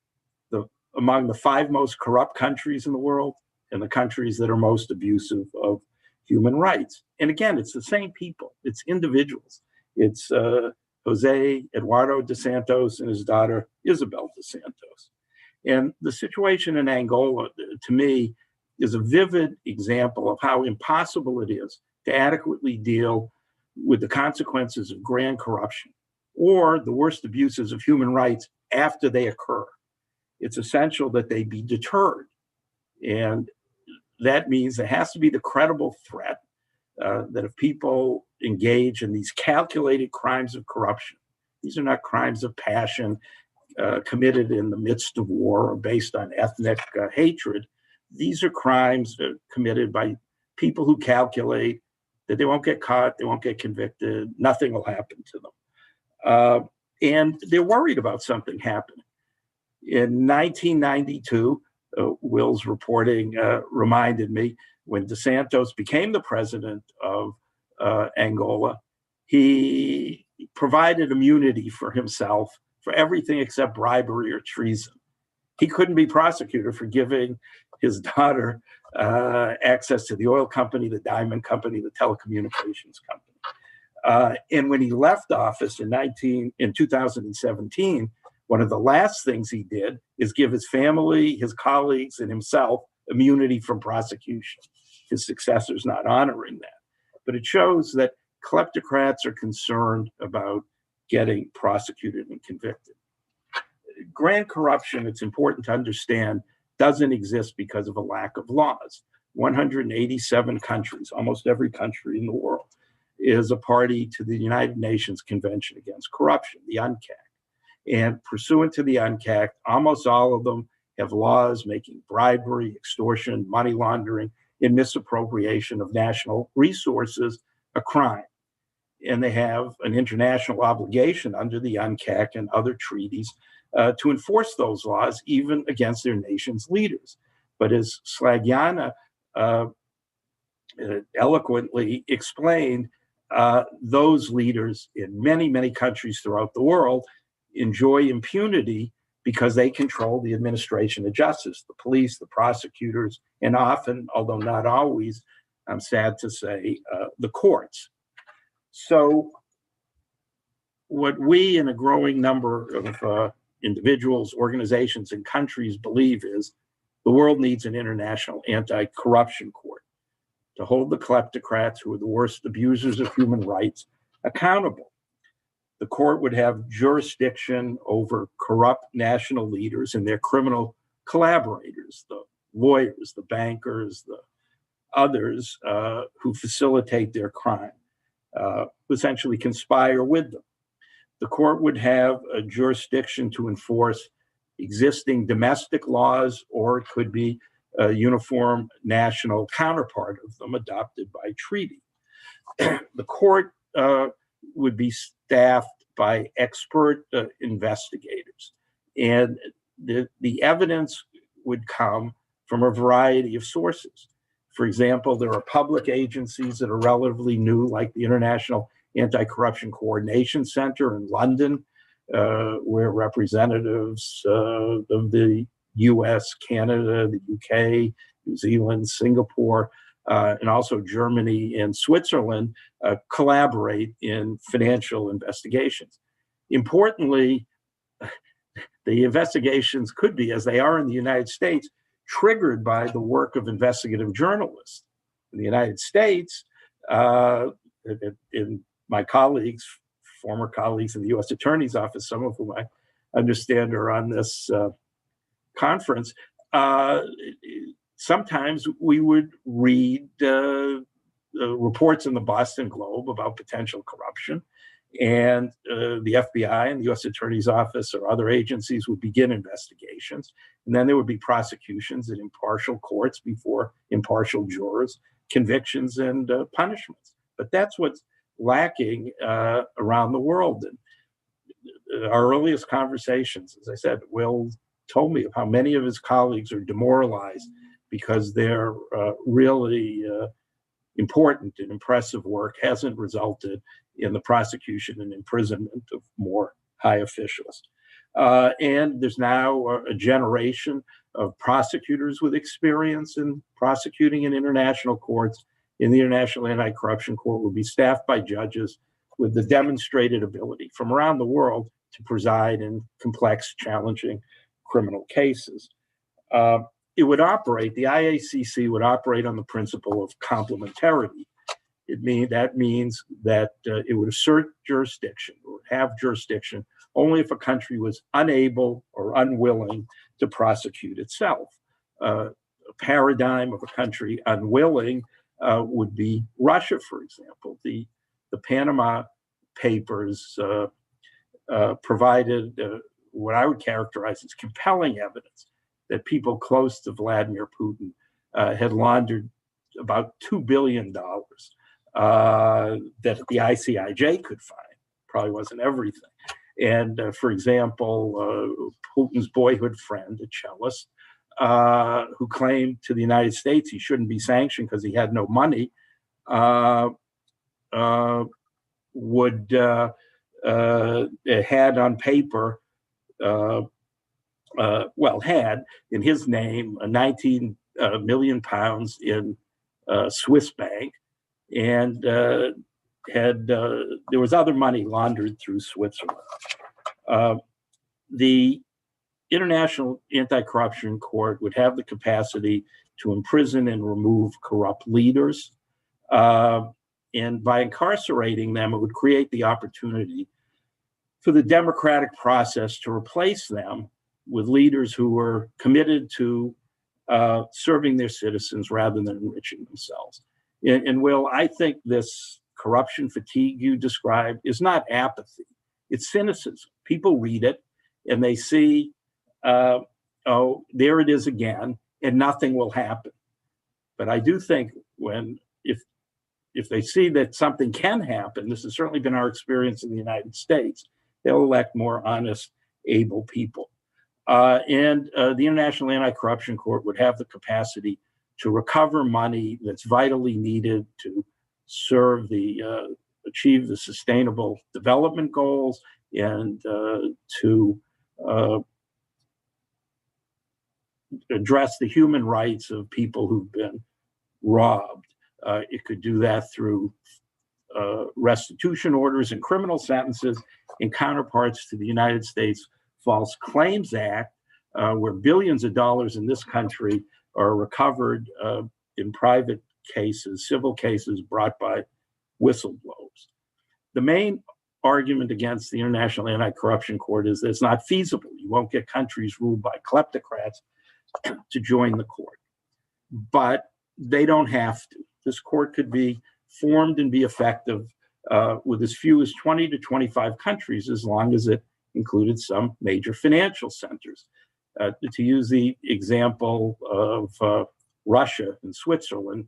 Speaker 4: among the 5 most corrupt countries in the world and the countries that are most abusive of human rights. And again, it's the same people, it's individuals. It's Jose Eduardo dos Santos and his daughter, Isabel dos Santos. And the situation in Angola, to me, is a vivid example of how impossible it is to adequately deal with the consequences of grand corruption or the worst abuses of human rights after they occur. It's essential that they be deterred. And that means there has to be the credible threat that if people engage in these calculated crimes of corruption, these are not crimes of passion committed in the midst of war or based on ethnic hatred. These are crimes committed by people who calculate that they won't get caught, they won't get convicted, nothing will happen to them. And they're worried about something happening. In 1992, Will's reporting reminded me, when dos Santos became the president of Angola, he provided immunity for himself for everything except bribery or treason. He couldn't be prosecuted for giving his daughter access to the oil company, the diamond company, the telecommunications company. And when he left office in 2017, one of the last things he did is give his family, his colleagues, and himself immunity from prosecution. His successor's not honoring that. But it shows that kleptocrats are concerned about getting prosecuted and convicted. Grand corruption, it's important to understand, doesn't exist because of a lack of laws. 187 countries, almost every country in the world, is a party to the United Nations Convention Against Corruption, the UNCAC. And pursuant to the UNCAC, almost all of them have laws making bribery, extortion, money laundering, and misappropriation of national resources a crime. And they have an international obligation under the UNCAC and other treaties to enforce those laws, even against their nation's leaders. But as Slagiana eloquently explained, those leaders in many, many countries throughout the world enjoy impunity because they control the administration of justice, the police, the prosecutors, and often, although not always, I'm sad to say, the courts. So what we and a growing number of individuals, organizations, and countries believe is the world needs an international anti-corruption court to hold the kleptocrats, who are the worst abusers of human rights, accountable. The court would have jurisdiction over corrupt national leaders and their criminal collaborators, the lawyers, the bankers, the others who facilitate their crime, who essentially conspire with them. The court would have a jurisdiction to enforce existing domestic laws, or it could be a uniform national counterpart of them adopted by treaty. The court would be staffed by expert investigators, and the evidence would come from a variety of sources. For example, there are public agencies that are relatively new, like the International Anti-Corruption Coordination Center in London, where representatives of the US, Canada, the UK, New Zealand, Singapore, and also Germany and Switzerland collaborate in financial investigations. Importantly, the investigations could be, as they are in the United States, triggered by the work of investigative journalists. In the United States, in my colleagues, former colleagues in the US Attorney's Office, some of whom I understand are on this conference, sometimes we would read reports in the Boston Globe about potential corruption, and the FBI and the US Attorney's Office or other agencies would begin investigations. And then there would be prosecutions in impartial courts before impartial jurors, convictions and punishments. But that's what's lacking around the world. And our earliest conversations, as I said, Will told me of how many of his colleagues are demoralized because their really important and impressive work hasn't resulted in the prosecution and imprisonment of more high officials. And there's now a generation of prosecutors with experience in prosecuting in international courts. In the International Anti-Corruption Court will be staffed by judges with the demonstrated ability from around the world to preside in complex, challenging criminal cases. It would operate, the IACC would operate on the principle of complementarity. That means that it would assert jurisdiction, or have jurisdiction, only if a country was unable or unwilling to prosecute itself. A paradigm of a country unwilling would be Russia, for example. The Panama Papers provided what I would characterize as compelling evidence that people close to Vladimir Putin had laundered about $2 billion that the ICIJ could find. Probably wasn't everything. And for example, Putin's boyhood friend, a cellist, who claimed to the United States he shouldn't be sanctioned because he had no money, had on paper, had in his name 19 million pounds in Swiss bank, and there was other money laundered through Switzerland. The International Anti-Corruption Court would have the capacity to imprison and remove corrupt leaders. And by incarcerating them, it would create the opportunity for the democratic process to replace them with leaders who were committed to serving their citizens rather than enriching themselves. And Will, I think this corruption fatigue you described is not apathy, it's cynicism. People read it and they see, oh, there it is again, and nothing will happen. But I do think if they see that something can happen, this has certainly been our experience in the United States, they'll elect more honest, able people. And the International Anti-Corruption Court would have the capacity to recover money that's vitally needed to serve achieve the sustainable development goals and to address the human rights of people who've been robbed. It could do that through restitution orders and criminal sentences in counterparts to the United States False Claims Act, where billions of dollars in this country are recovered in private cases, civil cases brought by whistleblowers. The main argument against the International Anti-Corruption Court is that it's not feasible. You won't get countries ruled by kleptocrats to join the court. But they don't have to. This court could be formed and be effective with as few as 20 to 25 countries, as long as it included some major financial centers. To use the example of Russia and Switzerland,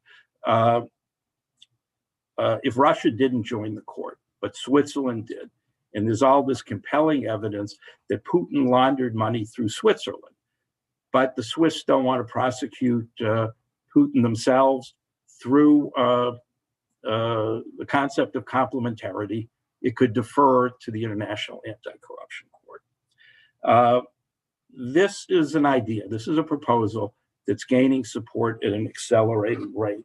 Speaker 4: if Russia didn't join the court, but Switzerland did, and there's all this compelling evidence that Putin laundered money through Switzerland, but the Swiss don't want to prosecute Putin themselves. Through the concept of complementarity, it could defer to the International Anti-Corruption Court. This is an idea. This is a proposal that's gaining support at an accelerating rate.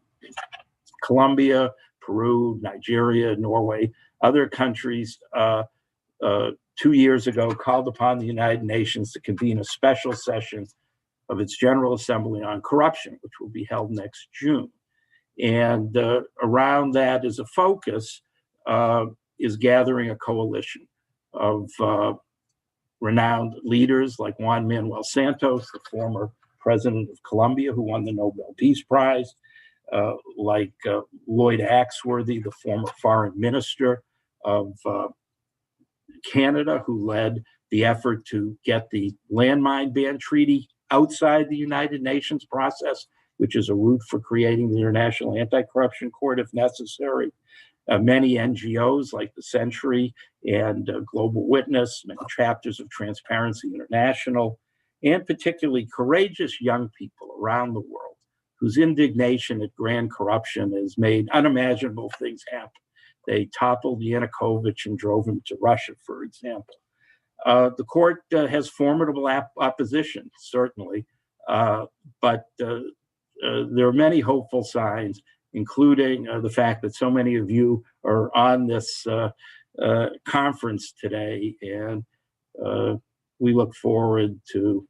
Speaker 4: Colombia, Peru, Nigeria, Norway, other countries 2 years ago called upon the United Nations to convene a special session of its General Assembly on corruption, which will be held next June. And around that is a focus, is gathering a coalition of renowned leaders like Juan Manuel Santos, the former president of Colombia who won the Nobel Peace Prize, like Lloyd Axworthy, the former foreign minister of Canada, who led the effort to get the landmine ban treaty outside the United Nations process, which is a route for creating the International Anti-Corruption Court if necessary. Many NGOs like the Century and Global Witness, many chapters of Transparency International, and particularly courageous young people around the world whose indignation at grand corruption has made unimaginable things happen. They toppled Yanukovych and drove him to Russia, for example. The court has formidable opposition, certainly, but there are many hopeful signs, including the fact that so many of you are on this conference today, and we look forward to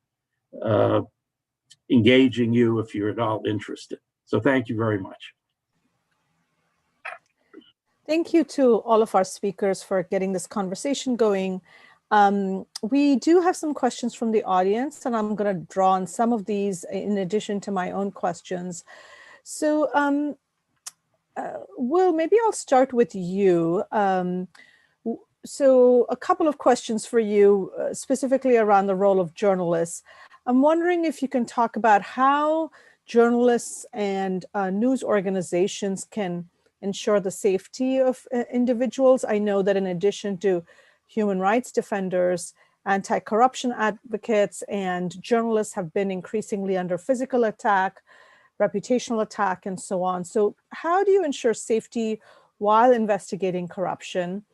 Speaker 4: engaging you if you're at all interested. So thank you very much.
Speaker 1: Thank you to all of our speakers for getting this conversation going. We do have some questions from the audience, and I'm going to draw on some of these in addition to my own questions. So, Will, maybe I'll start with you. So a couple of questions for you, specifically around the role of journalists. I'm wondering if you can talk about how journalists and news organizations can ensure the safety of individuals. I know that in addition to human rights defenders, anti-corruption advocates and journalists have been increasingly under physical attack, reputational attack, and so on. So how do you ensure safety while investigating corruption?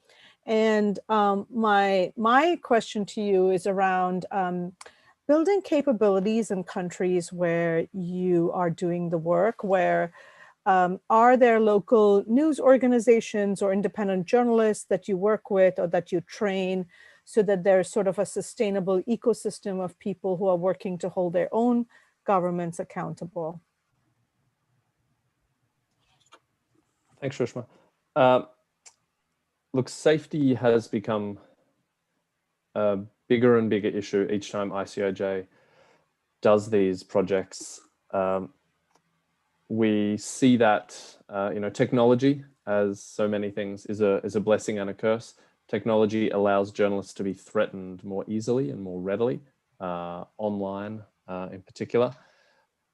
Speaker 1: And my question to you is around building capabilities in countries where you are doing the work, where are there local news organizations or independent journalists that you work with or that you train so that there's sort of a sustainable ecosystem of people who are working to hold their own governments accountable?
Speaker 2: Thanks, Shushma. Look, safety has become a bigger and bigger issue each time ICOJ does these projects. We see that technology, as so many things, is a blessing and a curse. Technology allows journalists to be threatened more easily and more readily, online in particular.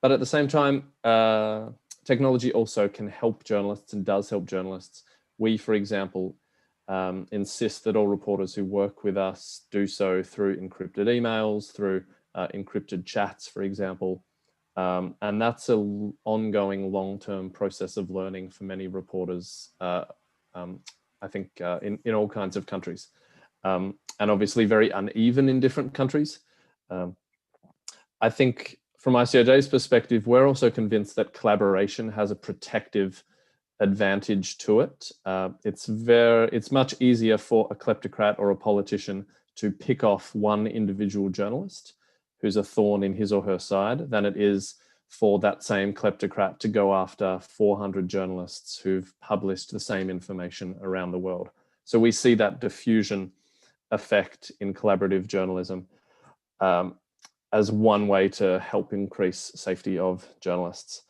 Speaker 2: But at the same time, technology also can help journalists and does help journalists. We, for example, insist that all reporters who work with us do so through encrypted emails, through encrypted chats, for example. And that's an ongoing long-term process of learning for many reporters, I think, in all kinds of countries. And obviously very uneven in different countries. I think from ICOJ's perspective, we're also convinced that collaboration has a protective advantage to it. It's much easier for a kleptocrat or a politician to pick off one individual journalist who's a thorn in his or her side than it is for that same kleptocrat to go after 400 journalists who've published the same information around the world. So we see that diffusion effect in collaborative journalism as one way to help increase safety of journalists.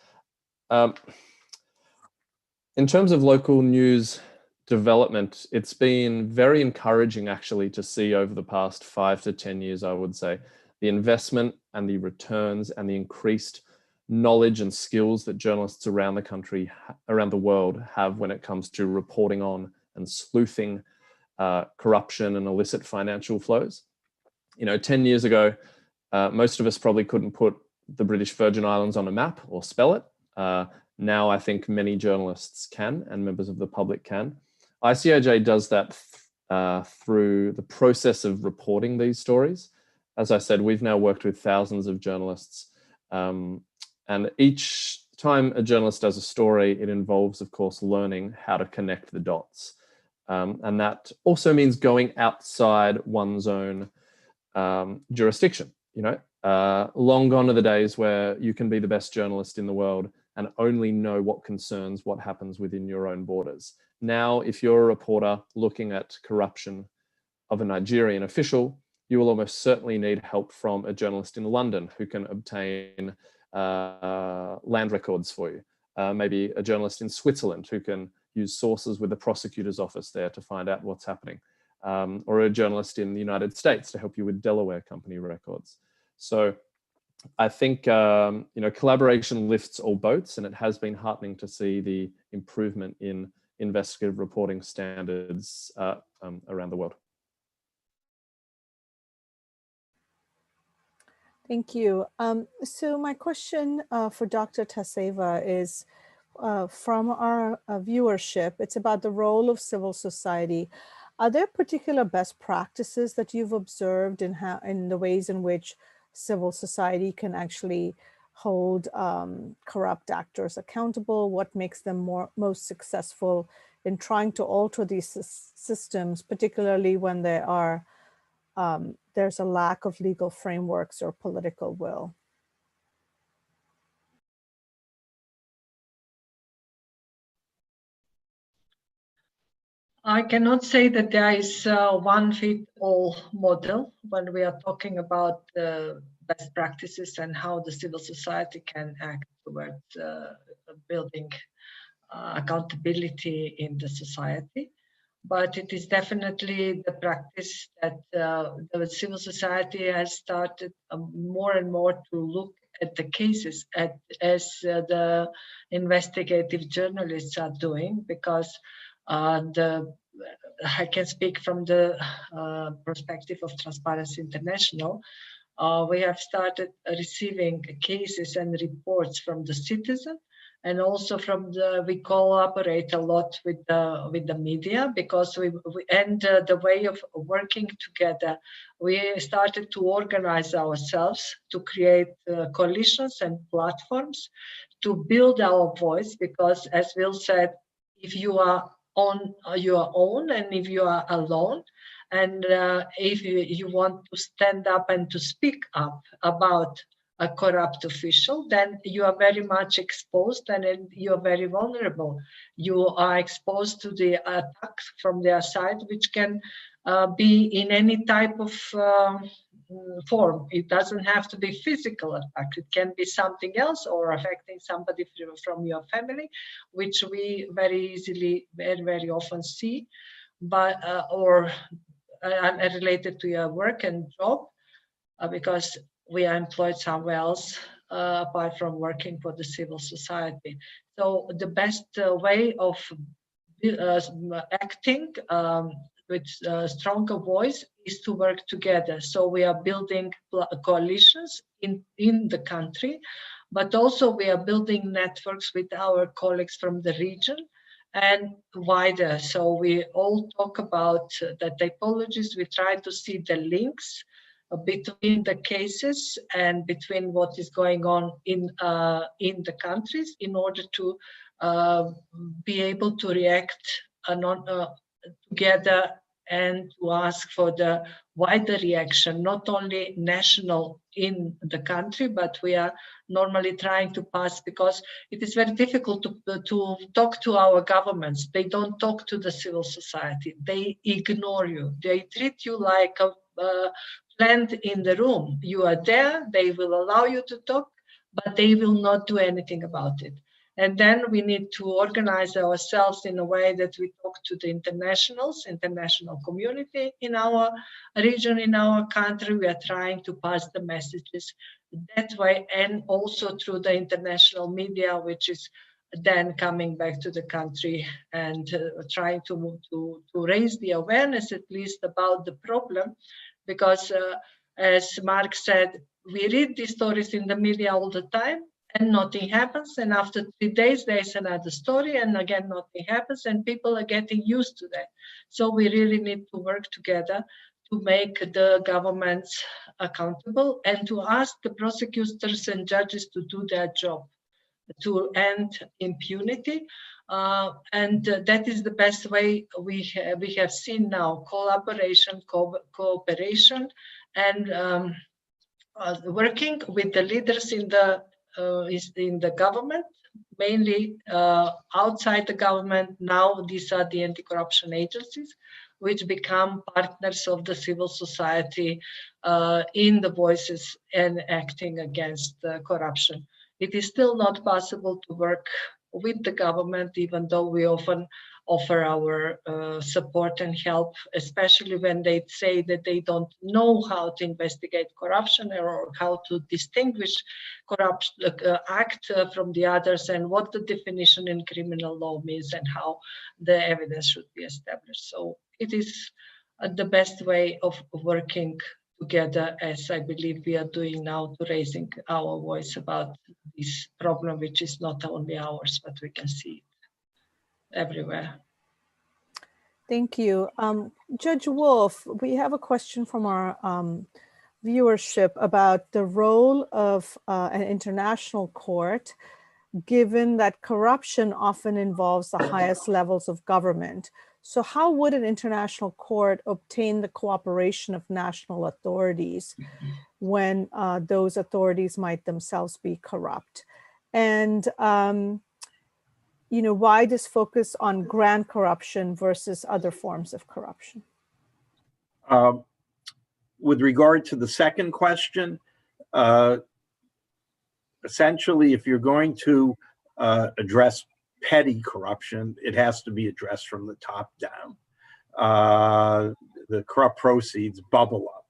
Speaker 2: In terms of local news development, it's been very encouraging actually to see over the past 5 to 10 years, I would say, the investment and the returns and the increased knowledge and skills that journalists around the country, around the world have when it comes to reporting on and sleuthing corruption and illicit financial flows. 10 years ago, Most of us probably couldn't put the British Virgin Islands on a map or spell it. Now I think many journalists can, and members of the public can. ICIJ does that through the process of reporting these stories. As I said, we've now worked with thousands of journalists, and each time a journalist does a story, it involves, of course, learning how to connect the dots. And that also means going outside one's own jurisdiction. You know, long gone are the days where you can be the best journalist in the world and only know what concerns what happens within your own borders. Now, if you're a reporter looking at corruption of a Nigerian official, you will almost certainly need help from a journalist in London who can obtain land records for you. Maybe a journalist in Switzerland who can use sources with the prosecutor's office there to find out what's happening. Or a journalist in the United States to help you with Delaware company records. So I think you know, collaboration lifts all boats, and it has been heartening to see the improvement in investigative reporting standards around the world.
Speaker 1: Thank you. So my question for Dr. Tasseva is from our viewership. It's about the role of civil society. Are there particular best practices that you've observed in the ways in which civil society can actually hold corrupt actors accountable? What makes them most successful in trying to alter these systems, particularly when there are there's a lack of legal frameworks or political will?
Speaker 3: I cannot say that there is one fit all model when we are talking about best practices and how the civil society can act towards building accountability in the society. But it is definitely the practice that the civil society has started more and more to look at the cases as the investigative journalists are doing, because I can speak from the perspective of Transparency International. We have started receiving cases and reports from the citizen, and also from we collaborate a lot with the media, because the way of working together, we started to organize ourselves to create coalitions and platforms to build our voice, because as Will said, if you are on your own and if you are alone, and if you want to stand up and to speak up about a corrupt official, then you are very much exposed and you are very vulnerable. You are exposed to the attack from their side, which can be in any type of form. It doesn't have to be physical attack. It can be something else, or affecting somebody from your family, which we very easily, very often see, but or related to your work and job, because we are employed somewhere else apart from working for the civil society. So the best way of acting with a stronger voice is to work together. So we are building coalitions in the country, but also we are building networks with our colleagues from the region and wider. So we all talk about the typologies. We try to see the links between the cases and between what is going on in the countries, in order to be able to react together and to ask for the wider reaction, not only national in the country, but we are normally trying to pass, because it is very difficult to talk to our governments. They don't talk to the civil society. They ignore you. They treat you like a plant in the room. You are there, they will allow you to talk, but they will not do anything about it. And then we need to organize ourselves in a way that we talk to the international community in our region, in our country. We are trying to pass the messages that way, and also through the international media, which is then coming back to the country and trying to raise the awareness, at least, about the problem. Because as Mark said, we read these stories in the media all the time and nothing happens. And after 3 days, there's another story and again, nothing happens and people are getting used to that. So we really need to work together to make the governments accountable and to ask the prosecutors and judges to do their job, to end impunity. And that is the best way we have seen now: collaboration, cooperation, and working with the leaders in the government, mainly outside the government. Now these are the anti-corruption agencies, which become partners of the civil society in the voices and acting against corruption. It is still not possible to work with the government, even though we often offer our support and help, especially when they say that they don't know how to investigate corruption or how to distinguish corrupt act from the others and what the definition in criminal law means and how the evidence should be established. So it is the best way of working together, as I believe we are doing now, to raising our voice about this problem, which is not only ours, but we can see it everywhere.
Speaker 1: Thank you. Judge Wolf, we have a question from our viewership about the role of an international court, given that corruption often involves the highest levels of government. So how would an international court obtain the cooperation of national authorities when those authorities might themselves be corrupt? And why this focus on grand corruption versus other forms of corruption?
Speaker 4: With regard to the second question, essentially, if you're going to address petty corruption, it has to be addressed from the top down. The corrupt proceeds bubble up,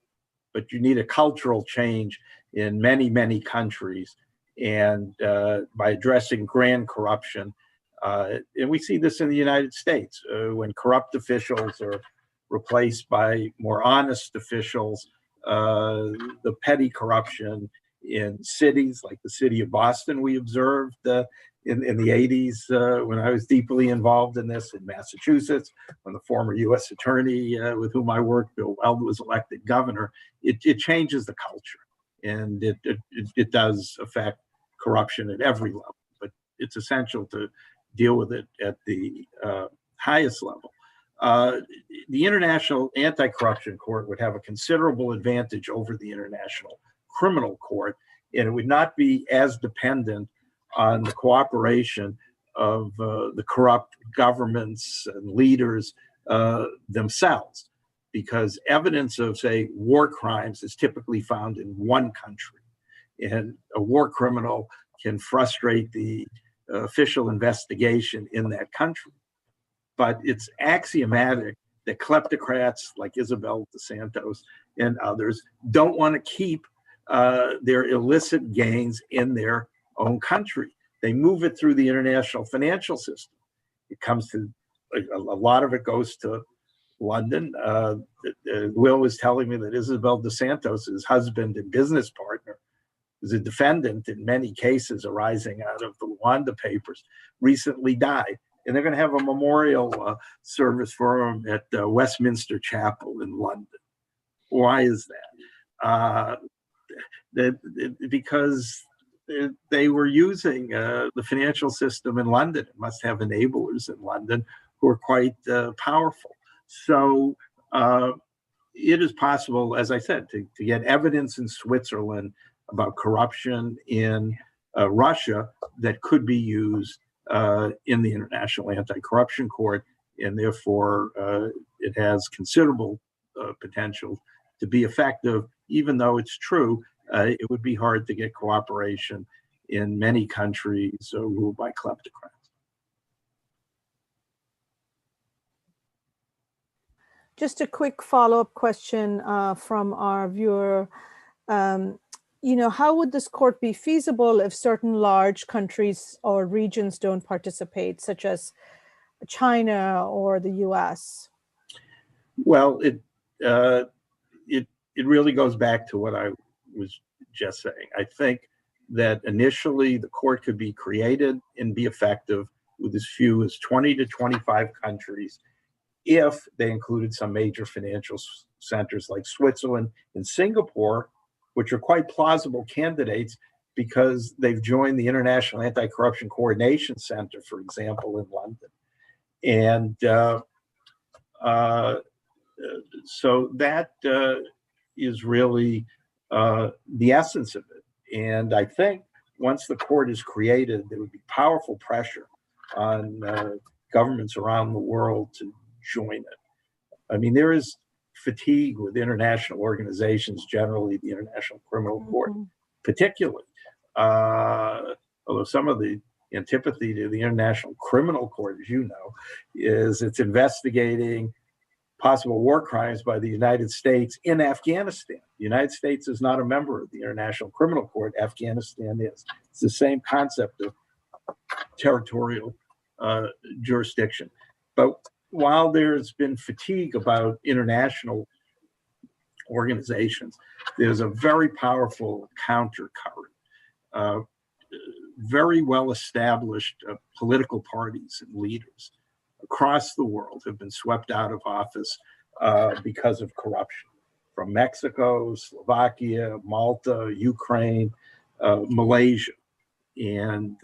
Speaker 4: but you need a cultural change in many, many countries. And by addressing grand corruption, and we see this in the United States, when corrupt officials are replaced by more honest officials, the petty corruption in cities like the city of Boston, we observed in the 80s when I was deeply involved in this, in Massachusetts, when the former U.S. attorney with whom I worked, Bill Weld, was elected governor. It changes the culture, and it does affect corruption at every level, but it's essential to deal with it at the highest level. The International Anti-Corruption Court would have a considerable advantage over the International Criminal Court, and it would not be as dependent on the cooperation of the corrupt governments and leaders themselves, because evidence of, say, war crimes is typically found in one country, and a war criminal can frustrate the official investigation in that country. But it's axiomatic that kleptocrats like Isabel dos Santos and others don't want to keep their illicit gains in their own country. They move it through the international financial system. It comes to, a lot of it goes to London. Will was telling me that Isabel dos Santos, his husband and business partner, is a defendant in many cases arising out of the Luanda Papers, recently died. And they're going to have a memorial service for him at Westminster Chapel in London. Why is that? Because they were using the financial system in London. It must have enablers in London who are quite powerful. So it is possible, as I said, to get evidence in Switzerland about corruption in Russia that could be used in the International Anti-Corruption Court, and therefore it has considerable potential to be effective, even though it's true it would be hard to get cooperation in many countries ruled by kleptocrats.
Speaker 1: Just a quick follow-up question from our viewer. How would this court be feasible if certain large countries or regions don't participate, such as China or the US?
Speaker 4: Well, it really goes back to what I was just saying. I think that initially the court could be created and be effective with as few as 20 to 25 countries if they included some major financial centers like Switzerland and Singapore, which are quite plausible candidates because they've joined the International Anti-Corruption Coordination Center, for example, in London. And so that is really the essence of it. And I think once the court is created, there would be powerful pressure on governments around the world to join it. I mean, there is fatigue with international organizations, generally the International Criminal Court, particularly. Although some of the antipathy to the International Criminal Court, as you know, is it's investigating possible war crimes by the United States in Afghanistan. The United States is not a member of the International Criminal Court. Afghanistan is. It's the same concept of territorial jurisdiction. But while there's been fatigue about international organizations, there's a very powerful countercurrent. Very well-established political parties and leaders across the world have been swept out of office because of corruption. From Mexico, Slovakia, Malta, Ukraine, Malaysia. And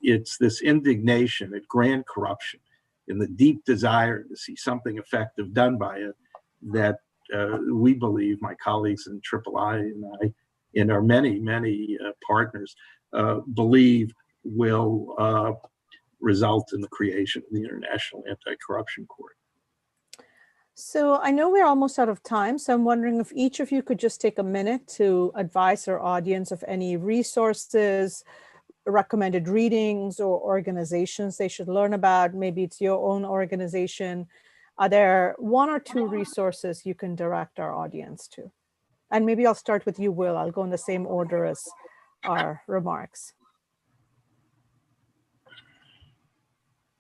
Speaker 4: it's this indignation at grand corruption and the deep desire to see something effective done by it that we believe, my colleagues in III and I, and our many, many partners, believe will result in the creation of the International Anti-Corruption Court.
Speaker 1: So I know we're almost out of time, so I'm wondering if each of you could just take a minute to advise our audience of any resources, recommended readings, or organizations they should learn about. Maybe it's your own organization. Are there one or two resources you can direct our audience to? And maybe I'll start with you, Will. I'll go in the same order as our remarks.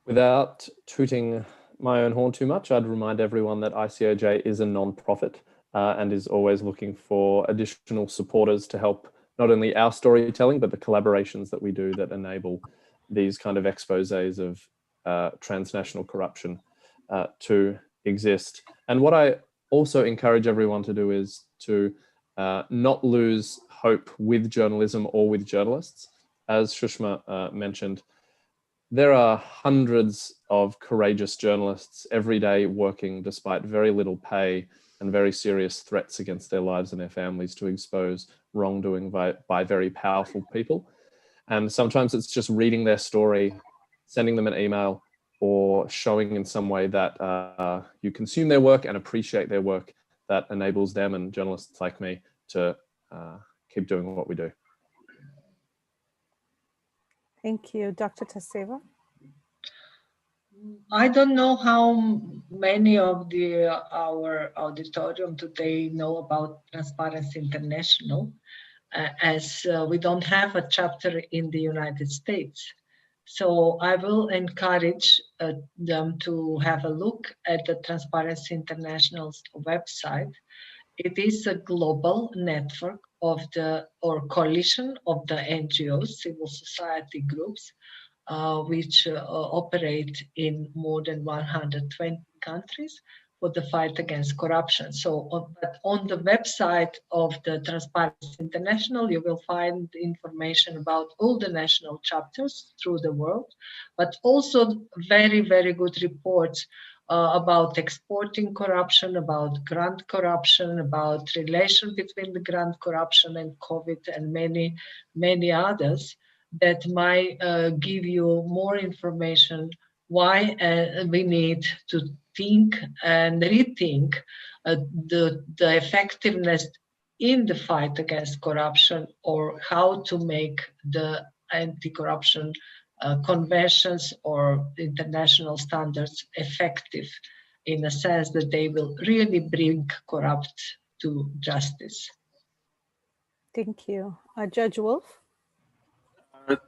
Speaker 2: Without tooting my own horn too much, I'd remind everyone that ICOJ is a non-profit and is always looking for additional supporters to help not only our storytelling, but the collaborations that we do that enable these kind of exposés of transnational corruption to exist. And what I also encourage everyone to do is to not lose hope with journalism or with journalists. As Shushma mentioned, there are hundreds of courageous journalists every day working despite very little pay and very serious threats against their lives and their families to expose wrongdoing by very powerful people. And sometimes it's just reading their story, sending them an email, or showing in some way that you consume their work and appreciate their work that enables them and journalists like me to keep doing what we do.
Speaker 1: Thank you. Dr. Tasseva?
Speaker 3: I don't know how many of our auditorium today know about Transparency International, as we don't have a chapter in the United States. So I will encourage them to have a look at the Transparency International's website. It is a global network of or coalition of the NGOs, civil society groups, which operate in more than 120 countries for the fight against corruption. So but on the website of the Transparency International, you will find information about all the national chapters through the world, but also very, very good reports about exporting corruption, about grant corruption, about relation between the grant corruption and COVID, and many, many others that might give you more information why we need to think and rethink the effectiveness in the fight against corruption, or how to make the anti-corruption conventions or international standards effective, in a sense that they will really bring corrupt to justice.
Speaker 1: Thank you. Judge Wolf?
Speaker 4: I'd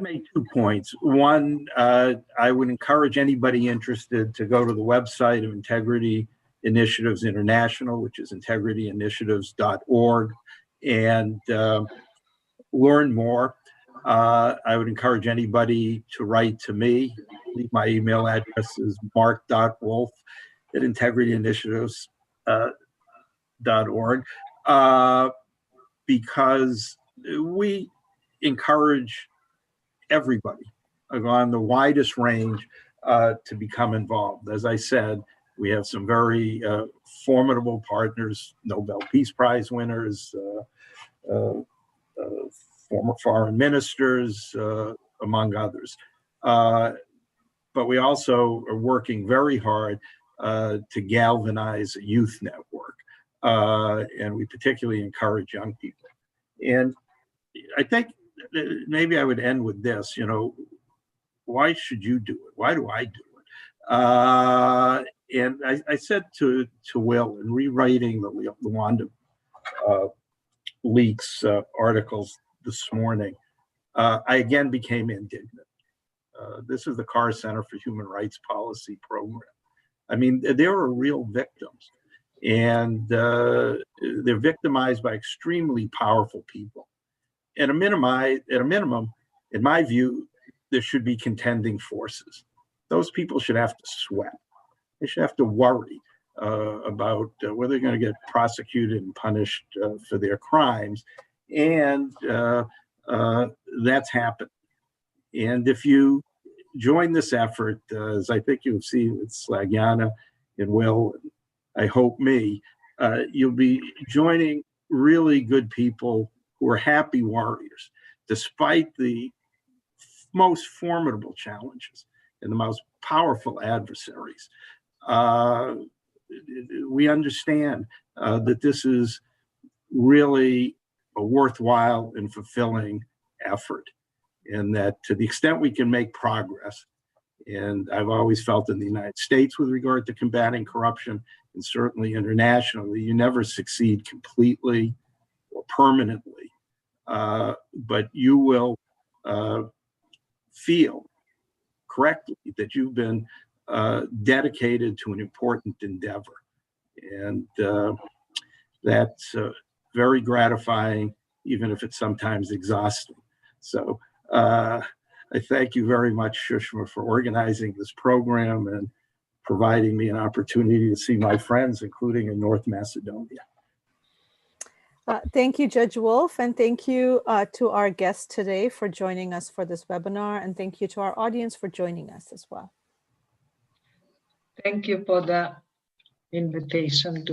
Speaker 4: make 2 points. One, I would encourage anybody interested to go to the website of Integrity Initiatives International, which is integrityinitiatives.org, and learn more. I would encourage anybody to write to me. My email address is mark.wolf@integrityinitiatives.org, because we encourage everybody on the widest range to become involved. As I said, we have some very formidable partners, Nobel Peace Prize winners, former foreign ministers, among others. But we also are working very hard to galvanize a youth network. And we particularly encourage young people. And I think maybe I would end with this, why should you do it? Why do I do it? And I said to Will, in rewriting the Luanda Leaks articles this morning, I again became indignant. This is the Carr Center for Human Rights Policy program. I mean, there are real victims, and they're victimized by extremely powerful people. At a minimum, in my view, there should be contending forces. Those people should have to sweat. They should have to worry about whether they're going to get prosecuted and punished for their crimes. And that's happened. And if you join this effort, as I think you've seen with Slagiana and Will, and I hope me, you'll be joining really good people who are happy warriors, despite the most formidable challenges and the most powerful adversaries. We understand that this is really a worthwhile and fulfilling effort, and that to the extent we can make progress, and I've always felt in the United States with regard to combating corruption, and certainly internationally, you never succeed completely or permanently, but you will feel correctly that you've been dedicated to an important endeavor. And that's very gratifying, even if it's sometimes exhausting. So I thank you very much, Sushma, for organizing this program and providing me an opportunity to see my friends, including in North Macedonia.
Speaker 1: Thank you, Judge Wolf, and thank you to our guests today for joining us for this webinar, and thank you to our audience for joining us as well.
Speaker 3: Thank you for the invitation to